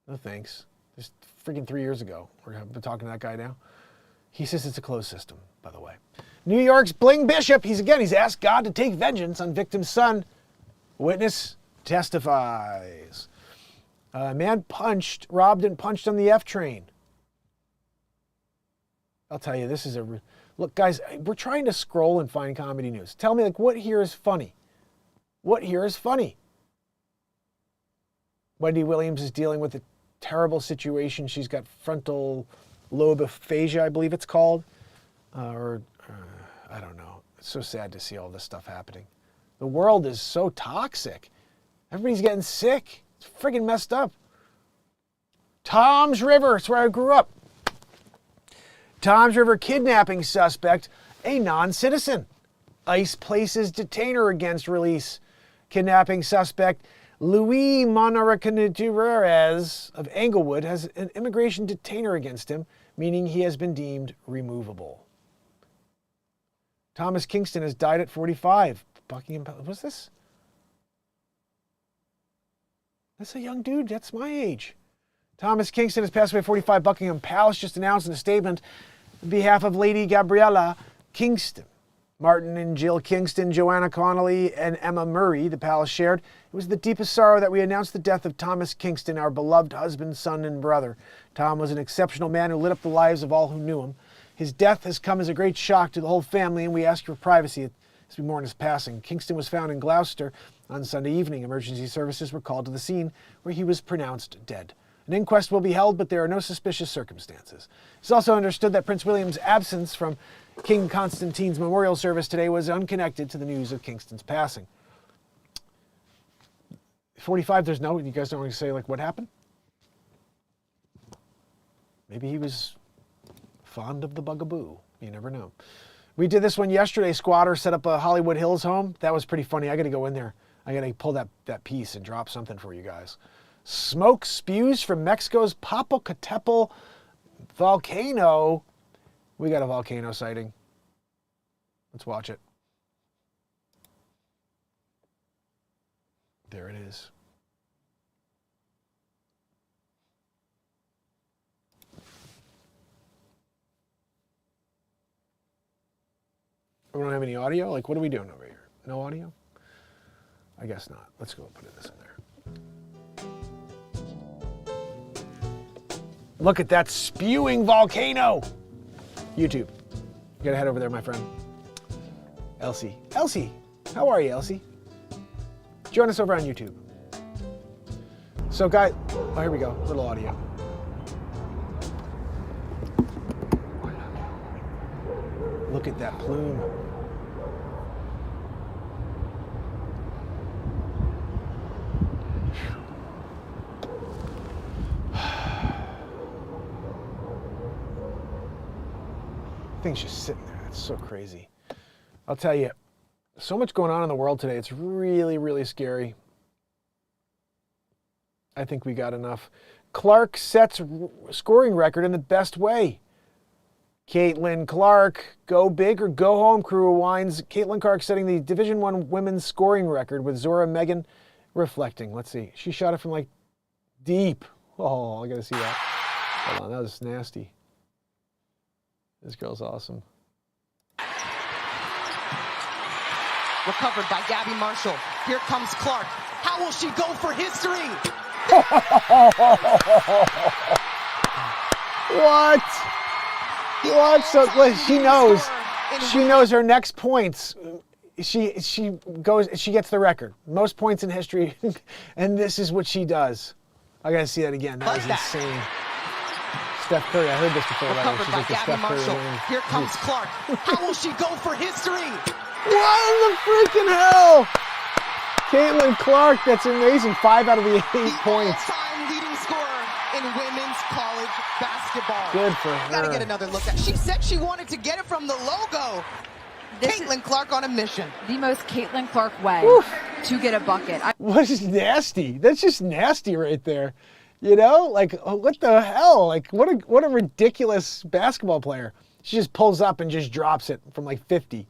No thanks. Just freaking 3 years ago. We're talking to that guy now. He says it's a closed system, by the way. New York's Bling Bishop, he's asked God to take vengeance on victim's son. Witness testifies. Man robbed and punched on the F train. I'll tell you, this is look, guys, we're trying to scroll and find comedy news. Tell me, like, what here is funny? What here is funny? Wendy Williams is dealing with a terrible situation. She's got frontal lobe aphasia, I believe it's called. I don't know. It's so sad to see all this stuff happening. The world is so toxic. Everybody's getting sick. It's friggin' messed up. Toms River, it's where I grew up. Toms River kidnapping suspect, a non-citizen. ICE places detainer against release. Kidnapping suspect Luis Monarcanturez of Englewood has an immigration detainer against him, meaning he has been deemed removable. Thomas Kingston has died at 45. Buckingham Palace. What's this? That's a young dude. That's my age. Thomas Kingston has passed away at 45. Buckingham Palace just announced in a statement On behalf of Lady Gabriella Kingston, Martin and Jill Kingston, Joanna Connolly, and Emma Murray, the palace shared, it was the deepest sorrow that we announced the death of Thomas Kingston, our beloved husband, son, and brother. Tom was an exceptional man who lit up the lives of all who knew him. His death has come as a great shock to the whole family, and we ask for privacy as we mourn his passing. Kingston was found in Gloucester on Sunday evening. Emergency services were called to the scene, where he was pronounced dead. An inquest will be held, but there are no suspicious circumstances. It's also understood that Prince William's absence from King Constantine's memorial service today was unconnected to the news of Kingston's passing. 45, there's no, you guys don't want to say, like, what happened? Maybe he was fond of the bugaboo. You never know. We did this one yesterday. Squatter set up a Hollywood Hills home. That was pretty funny. I got to go in there. I got to pull that piece and drop something for you guys. Smoke spews from Mexico's Popocatépetl volcano. We got a volcano sighting. Let's watch it. There it is. We don't have any audio? Like, what are we doing over here? No audio? I guess not. Let's go put this in there. Look at that spewing volcano. YouTube. You gotta head over there, my friend. Elsie. Elsie, how are you, Elsie? Join us over on YouTube. So, guys, oh, here we go. A little audio. Look at that plume. Thing's just sitting there. It's so crazy. I'll tell you, so much going on in the world today. It's really, really scary. I think we got enough. Clark sets scoring record in the best way. Caitlin Clark, go big or go home, crew winds. Caitlin Clark setting the Division I women's scoring record with Zora Megan reflecting. Let's see. She shot it from like deep. Oh, I got to see that. Hold on, that was nasty. This girl's awesome. Recovered by Gabby Marshall. Here comes Clark. How will she go for history? What? What? So she knows. She knows her next points. She gets the record. Most points in history, and this is what she does. I gotta see that again. That was insane. Steph Curry, I heard this before. Recovered by Gabby Marshall. Here comes Clark. How will she go for history? What in the freaking hell? Caitlin Clark, that's amazing. 5 out of the 8 points. All-time leading scorer in women's college basketball. Good for her. Gotta get another look at. She said she wanted to get it from the logo. Caitlin Clark on a mission. The most Caitlin Clark way to get a bucket. What is nasty? That's just nasty right there. You know, like, oh, what the hell? Like, what a ridiculous basketball player. She just pulls up and just drops it from like 50,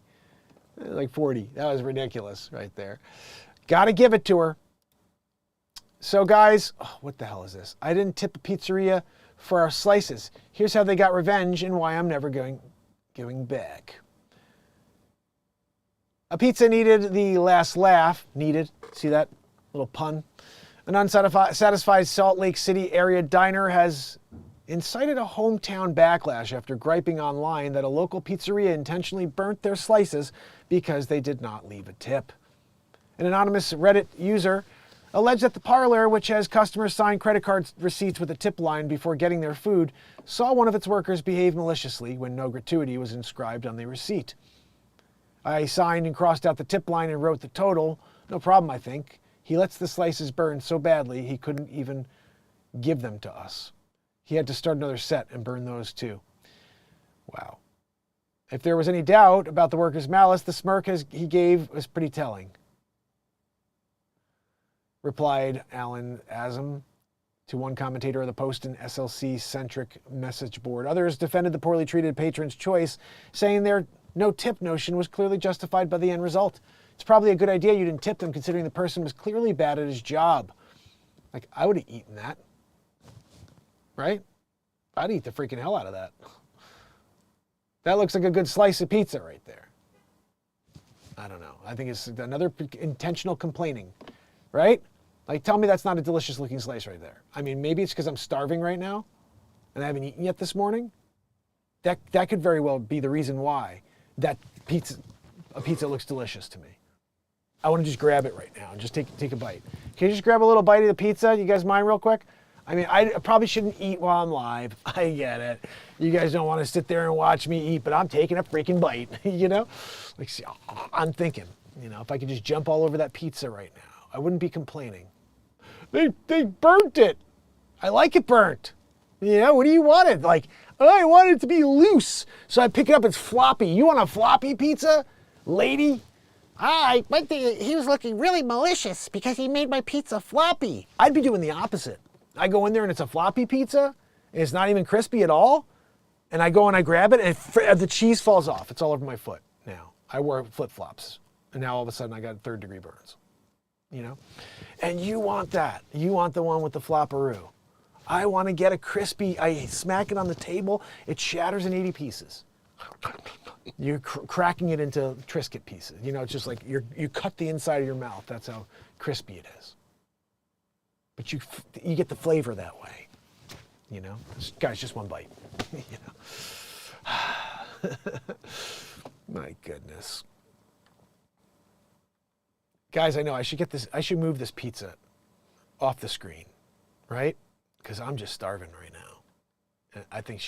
like 40. That was ridiculous right there. Got to give it to her. So, guys, oh, what the hell is this? I didn't tip a pizzeria for our slices. Here's how they got revenge and why I'm never going back. A pizza needed the last laugh. Needed. See that little pun? An unsatisfied Salt Lake City area diner has incited a hometown backlash after griping online that a local pizzeria intentionally burnt their slices because they did not leave a tip. An anonymous Reddit user alleged that the parlor, which has customers sign credit card receipts with a tip line before getting their food, saw one of its workers behave maliciously when no gratuity was inscribed on the receipt. I signed and crossed out the tip line and wrote the total. No problem, I think. He lets the slices burn so badly he couldn't even give them to us. He had to start another set and burn those too. Wow. If there was any doubt about the worker's malice, the smirk he gave was pretty telling. Replied Alan Azam to one commentator of the Post and SLC-centric message board. Others defended the poorly treated patron's choice, saying their no-tip notion was clearly justified by the end result. It's probably a good idea you didn't tip them considering the person was clearly bad at his job. Like, I would have eaten that. Right? I'd eat the freaking hell out of that. That looks like a good slice of pizza right there. I don't know. I think it's another intentional complaining, right? Like, tell me that's not a delicious looking slice right there. I mean, maybe it's because I'm starving right now and I haven't eaten yet this morning. That could very well be the reason why that a pizza looks delicious to me. I want to just grab it right now and just take a bite. Can you just grab a little bite of the pizza? You guys mind real quick? I mean, I probably shouldn't eat while I'm live. I get it. You guys don't want to sit there and watch me eat, but I'm taking a freaking bite, you know? Like, see, I'm thinking, you know, if I could just jump all over that pizza right now, I wouldn't be complaining. They burnt it. I like it burnt. You know, what do you want it? Like, oh, I want it to be loose. So I pick it up, it's floppy. You want a floppy pizza, lady? But he was looking really malicious because he made my pizza floppy. I'd be doing the opposite. I go in there and it's a floppy pizza, and it's not even crispy at all, and I go and I grab it, and the cheese falls off. It's all over my foot now. I wore flip-flops, and now all of a sudden I got third-degree burns, you know? And you want that. You want the one with the flopperoo. I want to get a crispy, I smack it on the table, it shatters in 80 pieces. You're cracking it into Triscuit pieces. You know, it's just like you cut the inside of your mouth. That's how crispy it is. But you get the flavor that way, you know? Guys, just one bite, you know? My goodness. Guys, I know I should move this pizza off the screen, right? Because I'm just starving right now. And I think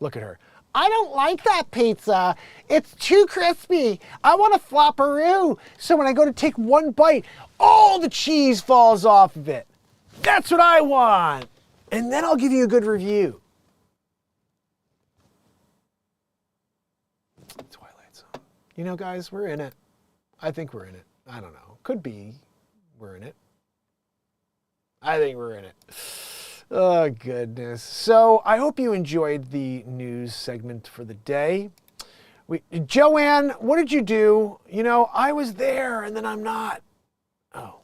look at her. I don't like that pizza. It's too crispy. I want a flopperoo. So when I go to take one bite, all the cheese falls off of it. That's what I want. And then I'll give you a good review. Twilight Zone. You know, guys, we're in it. I think we're in it. I don't know. Could be we're in it. I think we're in it. Oh, goodness. So I hope you enjoyed the news segment for the day. Joanne, what did you do? You know, I was there and then I'm not. Oh.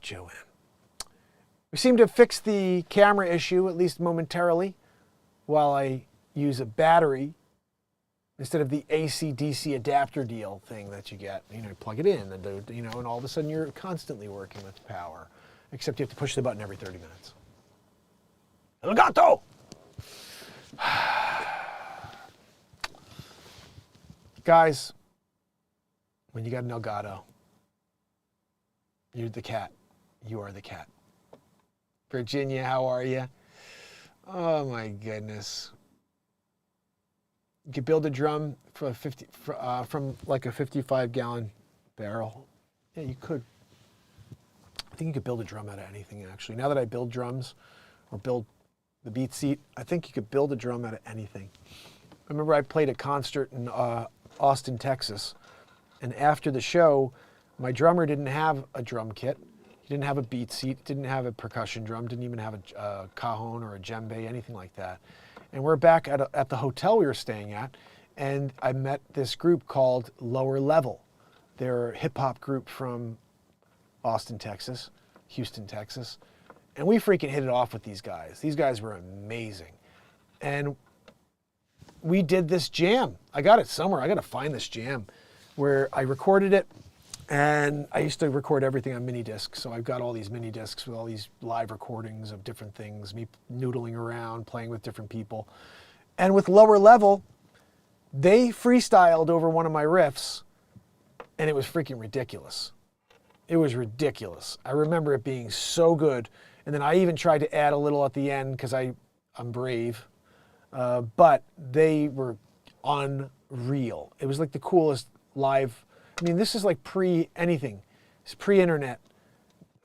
Joanne. We seem to have fixed the camera issue, at least momentarily, while I use a battery instead of the AC-DC adapter deal thing that you get. You know, plug it in, and, you know, and all of a sudden you're constantly working with power, except you have to push the button every 30 minutes. El gato! Guys, when you got an Elgato, you're the cat. You are the cat. Virginia, how are you? Oh my goodness. You could build a drum for from like a 55-gallon barrel. Yeah, you could. I think you could build a drum out of anything, actually. Now that I build drums or build the beat seat, I think you could build a drum out of anything. I remember I played a concert in Austin, Texas, and after the show, my drummer didn't have a drum kit. He didn't have a beat seat, didn't have a percussion drum, didn't even have a cajon or a djembe, anything like that. And we're back at the hotel we were staying at, and I met this group called Lower Level. They're a hip-hop group from Austin, Texas, Houston, Texas. And we freaking hit it off with these guys. These guys were amazing. And we did this jam. I got it somewhere. I got to find this jam where I recorded it. And I used to record everything on mini discs. So I've got all these mini discs with all these live recordings of different things, me noodling around, playing with different people. And with Lower Level, they freestyled over one of my riffs, and it was freaking ridiculous. It was ridiculous. I remember it being so good. And then I even tried to add a little at the end because I'm brave. But they were unreal. It was like the coolest live. I mean, this is like pre-anything. It's pre-internet,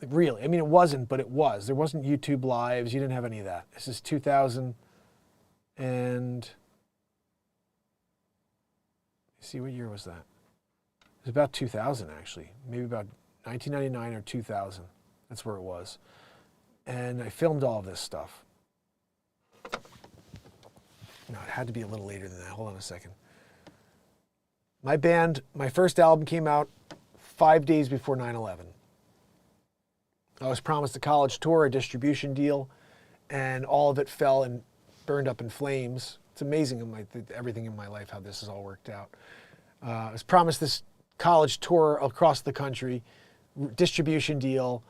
really. I mean, it wasn't, but it was. There wasn't YouTube Lives. You didn't have any of that. This is 2000 and... see, what year was that? It was about 2000, actually. Maybe about 1999 or 2000. That's where it was. And I filmed all of this stuff. No, it had to be a little later than that. Hold on a second. My band, my first album came out 5 days before 9/11. I was promised a college tour, a distribution deal, and all of it fell in burned up in flames. It's amazing everything in my life, how this has all worked out. I was promised this college tour across the country, distribution deal,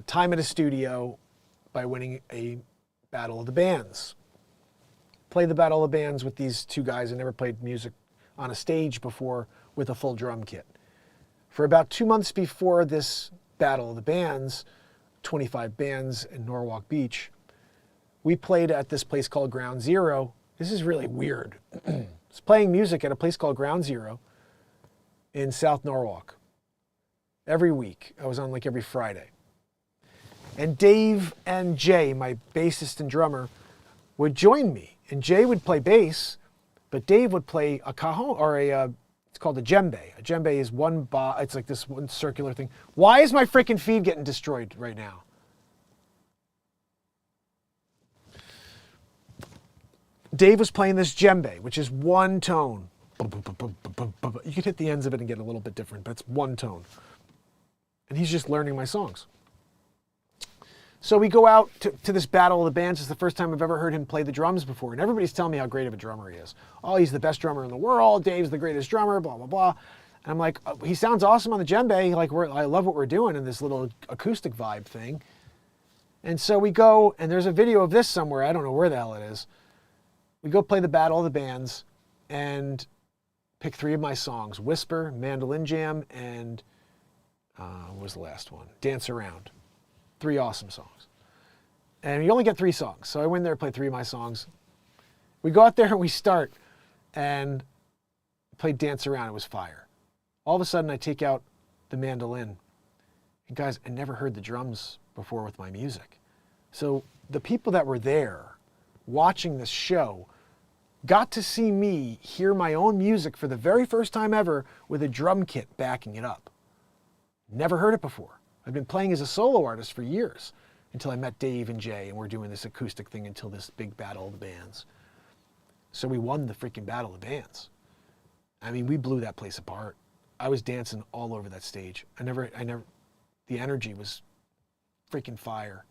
time at a studio by winning a Battle of the Bands. Played the Battle of the Bands with these two guys. I never played music on a stage before with a full drum kit. For about 2 months before this Battle of the Bands, 25 bands in Norwalk Beach, we played at this place called Ground Zero. This is really weird. I was playing music at a place called Ground Zero in South Norwalk. Every week. I was on like every Friday. And Dave and Jay, my bassist and drummer, would join me. And Jay would play bass, but Dave would play a cajon, or it's called a djembe. A djembe is it's like this one circular thing. Why is my freaking feed getting destroyed right now? Dave was playing this djembe, which is one tone. You could hit the ends of it and get a little bit different, but it's one tone. And he's just learning my songs. So we go out to this Battle of the Bands. It's the first time I've ever heard him play the drums before. And everybody's telling me how great of a drummer he is. Oh, he's the best drummer in the world. Dave's the greatest drummer, blah, blah, blah. And I'm like, oh, he sounds awesome on the djembe. Like, I love what we're doing in this little acoustic vibe thing. And so we go, and there's a video of this somewhere. I don't know where the hell it is. We go play the Battle of the Bands and pick 3 of my songs. Whisper, Mandolin Jam, and what was the last one? Dance Around. 3 awesome songs. And you only get 3 songs. So I went there, played 3 of my songs. We go out there and we start and played Dance Around. It was fire. All of a sudden I take out the mandolin. And guys, I never heard the drums before with my music. So the people that were there watching this show got to see me hear my own music for the very first time ever with a drum kit backing it up. Never heard it before. I've been playing as a solo artist for years until I met Dave and Jay, and we're doing this acoustic thing until this big Battle of the Bands. So we won the freaking Battle of the Bands. I mean, we blew that place apart. I was dancing all over that stage. The energy was freaking fire.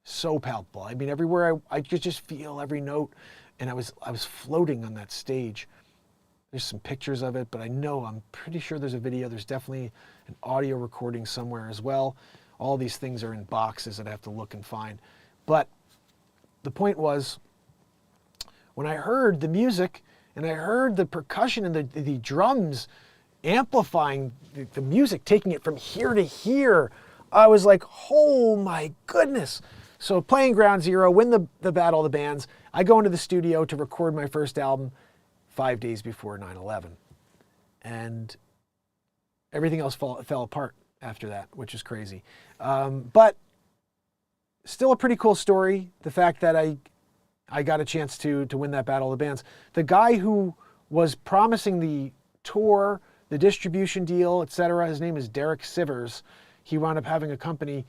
So palpable. I mean, everywhere I could just feel every note, and I was floating on that stage. There's some pictures of it, but I'm pretty sure there's a video. There's definitely an audio recording somewhere as well. All these things are in boxes that I have to look and find. But the point was, when I heard the music and I heard the percussion and the drums amplifying the music, taking it from here to here, I was like, oh my goodness. So playing Ground Zero, win the Battle of the Bands. I go into the studio to record my first album 5 days before 9/11. And everything else fell apart after that, which is crazy. But still a pretty cool story. The fact that I got a chance to win that Battle of the Bands. The guy who was promising the tour, the distribution deal, etc., his name is Derek Sivers. He wound up having a company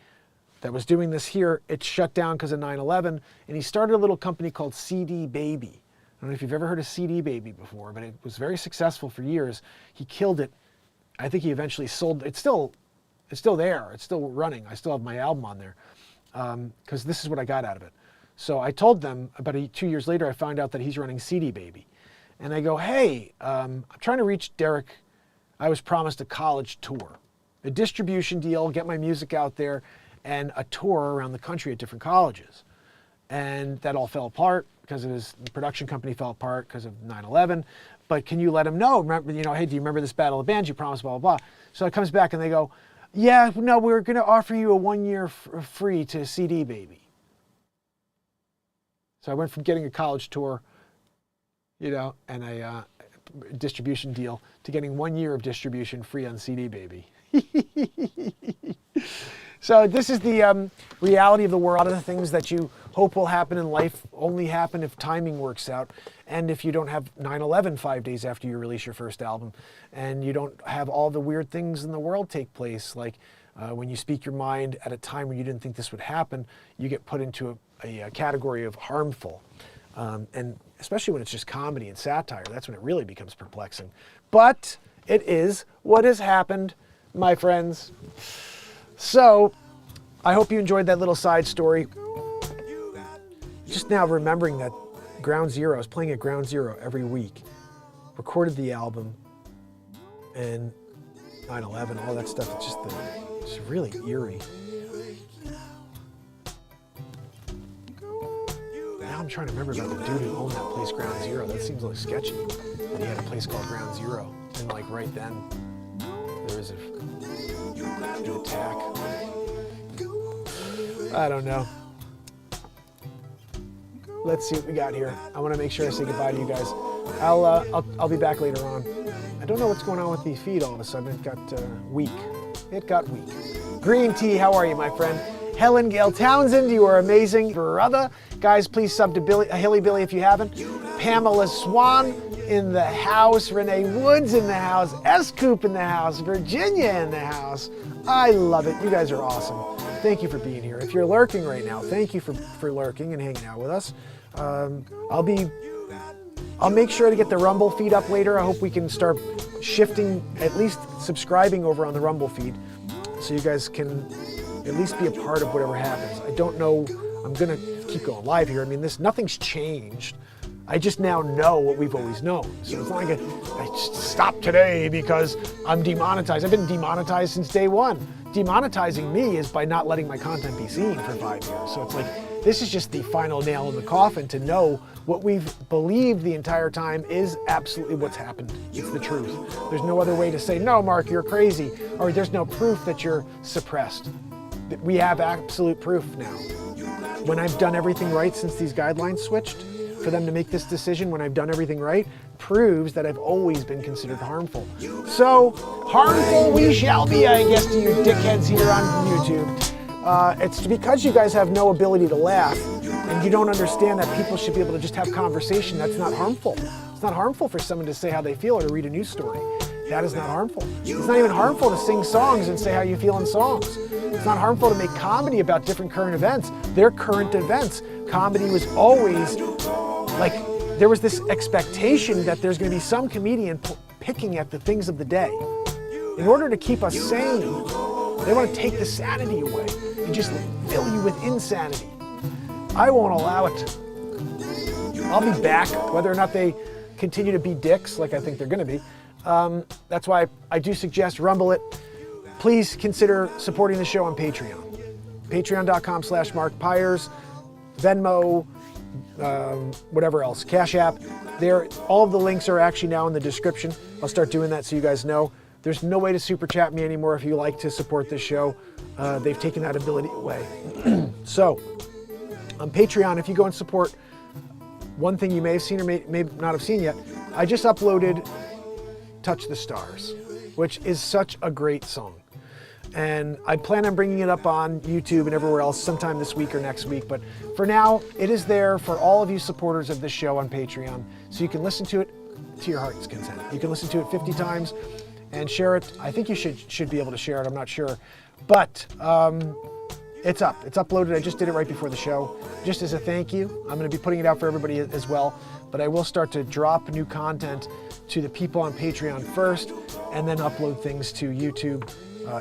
that was doing this here. It shut down because of 9/11, and he started a little company called CD Baby. I don't know if you've ever heard of CD Baby before, but it was very successful for years. He killed it. I think he eventually sold. It's still there. It's still running. I still have my album on there because this is what I got out of it. So I told them about 2 years later, I found out that he's running CD Baby. And I go, hey, I'm trying to reach Derek. I was promised a college tour, a distribution deal, get my music out there, and a tour around the country at different colleges. And that all fell apart because the production company fell apart because of 9/11. But can you let him know? Remember, hey, do you remember this Battle of the Bands? You promised blah, blah, blah. So it comes back and they go, yeah, no, we're going to offer you a 1 year free to CD Baby. So I went from getting a college tour, and a distribution deal to getting 1 year of distribution free on CD Baby. So this is the reality of the world. A lot of the things that you hope will happen in life only happen if timing works out, and if you don't have 9/11 5 days after you release your first album, and you don't have all the weird things in the world take place, like when you speak your mind at a time when you didn't think this would happen, you get put into a category of harmful. And especially when it's just comedy and satire, that's when it really becomes perplexing. But it is what has happened, my friends. So, I hope you enjoyed that little side story. Just now remembering that Ground Zero. I was playing at Ground Zero every week. Recorded the album, and 9/11, all that stuff. It's really eerie. Now I'm trying to remember about the dude who owned that place, Ground Zero. That seems like sketchy. But he had a place called Ground Zero, and like right then, there was an attack. I don't know. Let's see what we got here. I want to make sure I say goodbye to you guys. I'll be back later on. I don't know what's going on with the feed all of a sudden. It got weak. It got weak. Green Tea, how are you, my friend? Helen Gale Townsend, you are amazing. Brother. Guys, please sub to Hilly Billy if you haven't. Pamela Swan in the house. Renee Woods in the house. S. Coop in the house. Virginia in the house. I love it. You guys are awesome. Thank you for being here. If you're lurking right now, thank you for lurking and hanging out with us. I'll make sure to get the Rumble feed up later. I hope we can start shifting, at least subscribing over on the Rumble feed, so you guys can at least be a part of whatever happens. I don't know, I'm gonna keep going live here. I mean, nothing's changed. I just now know what we've always known. So it's not like I just stopped today because I'm demonetized. I've been demonetized since day one. Demonetizing me is by not letting my content be seen for 5 years. So it's like, this is just the final nail in the coffin to know what we've believed the entire time is absolutely what's happened. It's the truth. There's no other way to say, no, Mark, you're crazy, or there's no proof that you're suppressed. We have absolute proof now. When I've done everything right since these guidelines switched, for them to make this decision when I've done everything right, proves that I've always been considered harmful. So, harmful we shall be, I guess, to you dickheads here on YouTube. It's because you guys have no ability to laugh, and you don't understand that people should be able to just have conversation. That's not harmful. It's not harmful for someone to say how they feel or to read a news story. That is not harmful. It's not even harmful to sing songs and say how you feel in songs. It's not harmful to make comedy about different current events. They're current events. Comedy was always like, there was this expectation that there's going to be some comedian picking at the things of the day. In order to keep us sane, they want to take the sanity away and just fill you with insanity. I won't allow it. I'll be back, whether or not they continue to be dicks, like I think they're going to be. That's why I do suggest Rumble it. Please consider supporting the show on Patreon. Patreon.com/MarkPires, Venmo, whatever else, CashApp. All of the links are actually now in the description. I'll start doing that so you guys know. There's no way to super chat me anymore if you like to support this show. They've taken that ability away. So, on Patreon, if you go and support, one thing you may have seen or may not have seen yet, I just uploaded Touch the Stars, which is such a great song. And I plan on bringing it up on YouTube and everywhere else sometime this week or next week. But for now, it is there for all of you supporters of this show on Patreon. So you can listen to it to your heart's content. You can listen to it 50 times and share it. I think you should be able to share it. I'm not sure. But it's up. It's uploaded. I just did it right before the show. Just as a thank you. I'm going to be putting it out for everybody as well. But I will start to drop new content to the people on Patreon first and then upload things to YouTube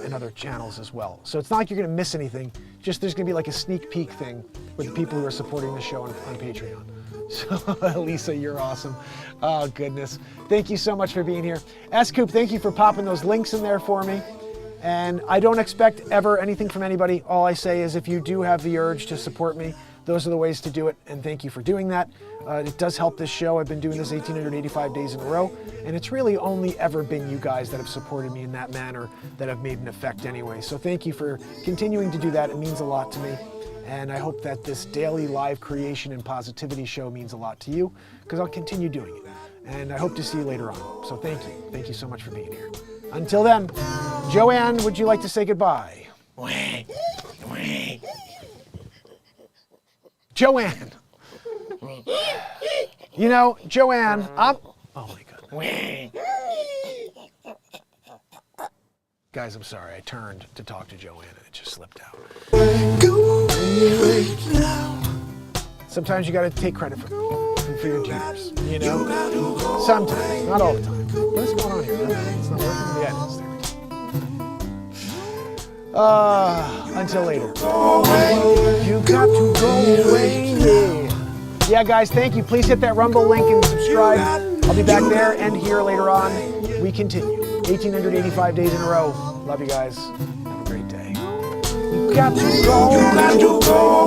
and other channels as well. So it's not like you're going to miss anything. Just there's going to be like a sneak peek thing with the people who are supporting the show on Patreon. So Lisa, you're awesome. Oh goodness. Thank you so much for being here. S-Coop, thank you for popping those links in there for me. And I don't expect ever anything from anybody. All I say is if you do have the urge to support me, those are the ways to do it. And thank you for doing that. It does help this show. I've been doing this 1,885 days in a row. And it's really only ever been you guys that have supported me in that manner that have made an effect anyway. So thank you for continuing to do that. It means a lot to me. And I hope that this daily live creation and positivity show means a lot to you, because I'll continue doing it. And I hope to see you later on. So thank you. Thank you so much for being here. Until then, Joanne, would you like to say goodbye? Joanne. You know, Joanne, oh my goodness. Guys, I'm sorry. I turned to talk to Joanne and it just slipped out. Sometimes you got to take credit for your genius, you know? Sometimes, not all the time. What's going on here? It's not working? Yeah, it is. There we go. Until later. You got to go away, yeah. Yeah, Yeah, guys, thank you. Please hit that Rumble link and subscribe. I'll be back there and here later on. We continue. 1,885 days in a row. Love you guys. Have a great day. You got to go. You got to go.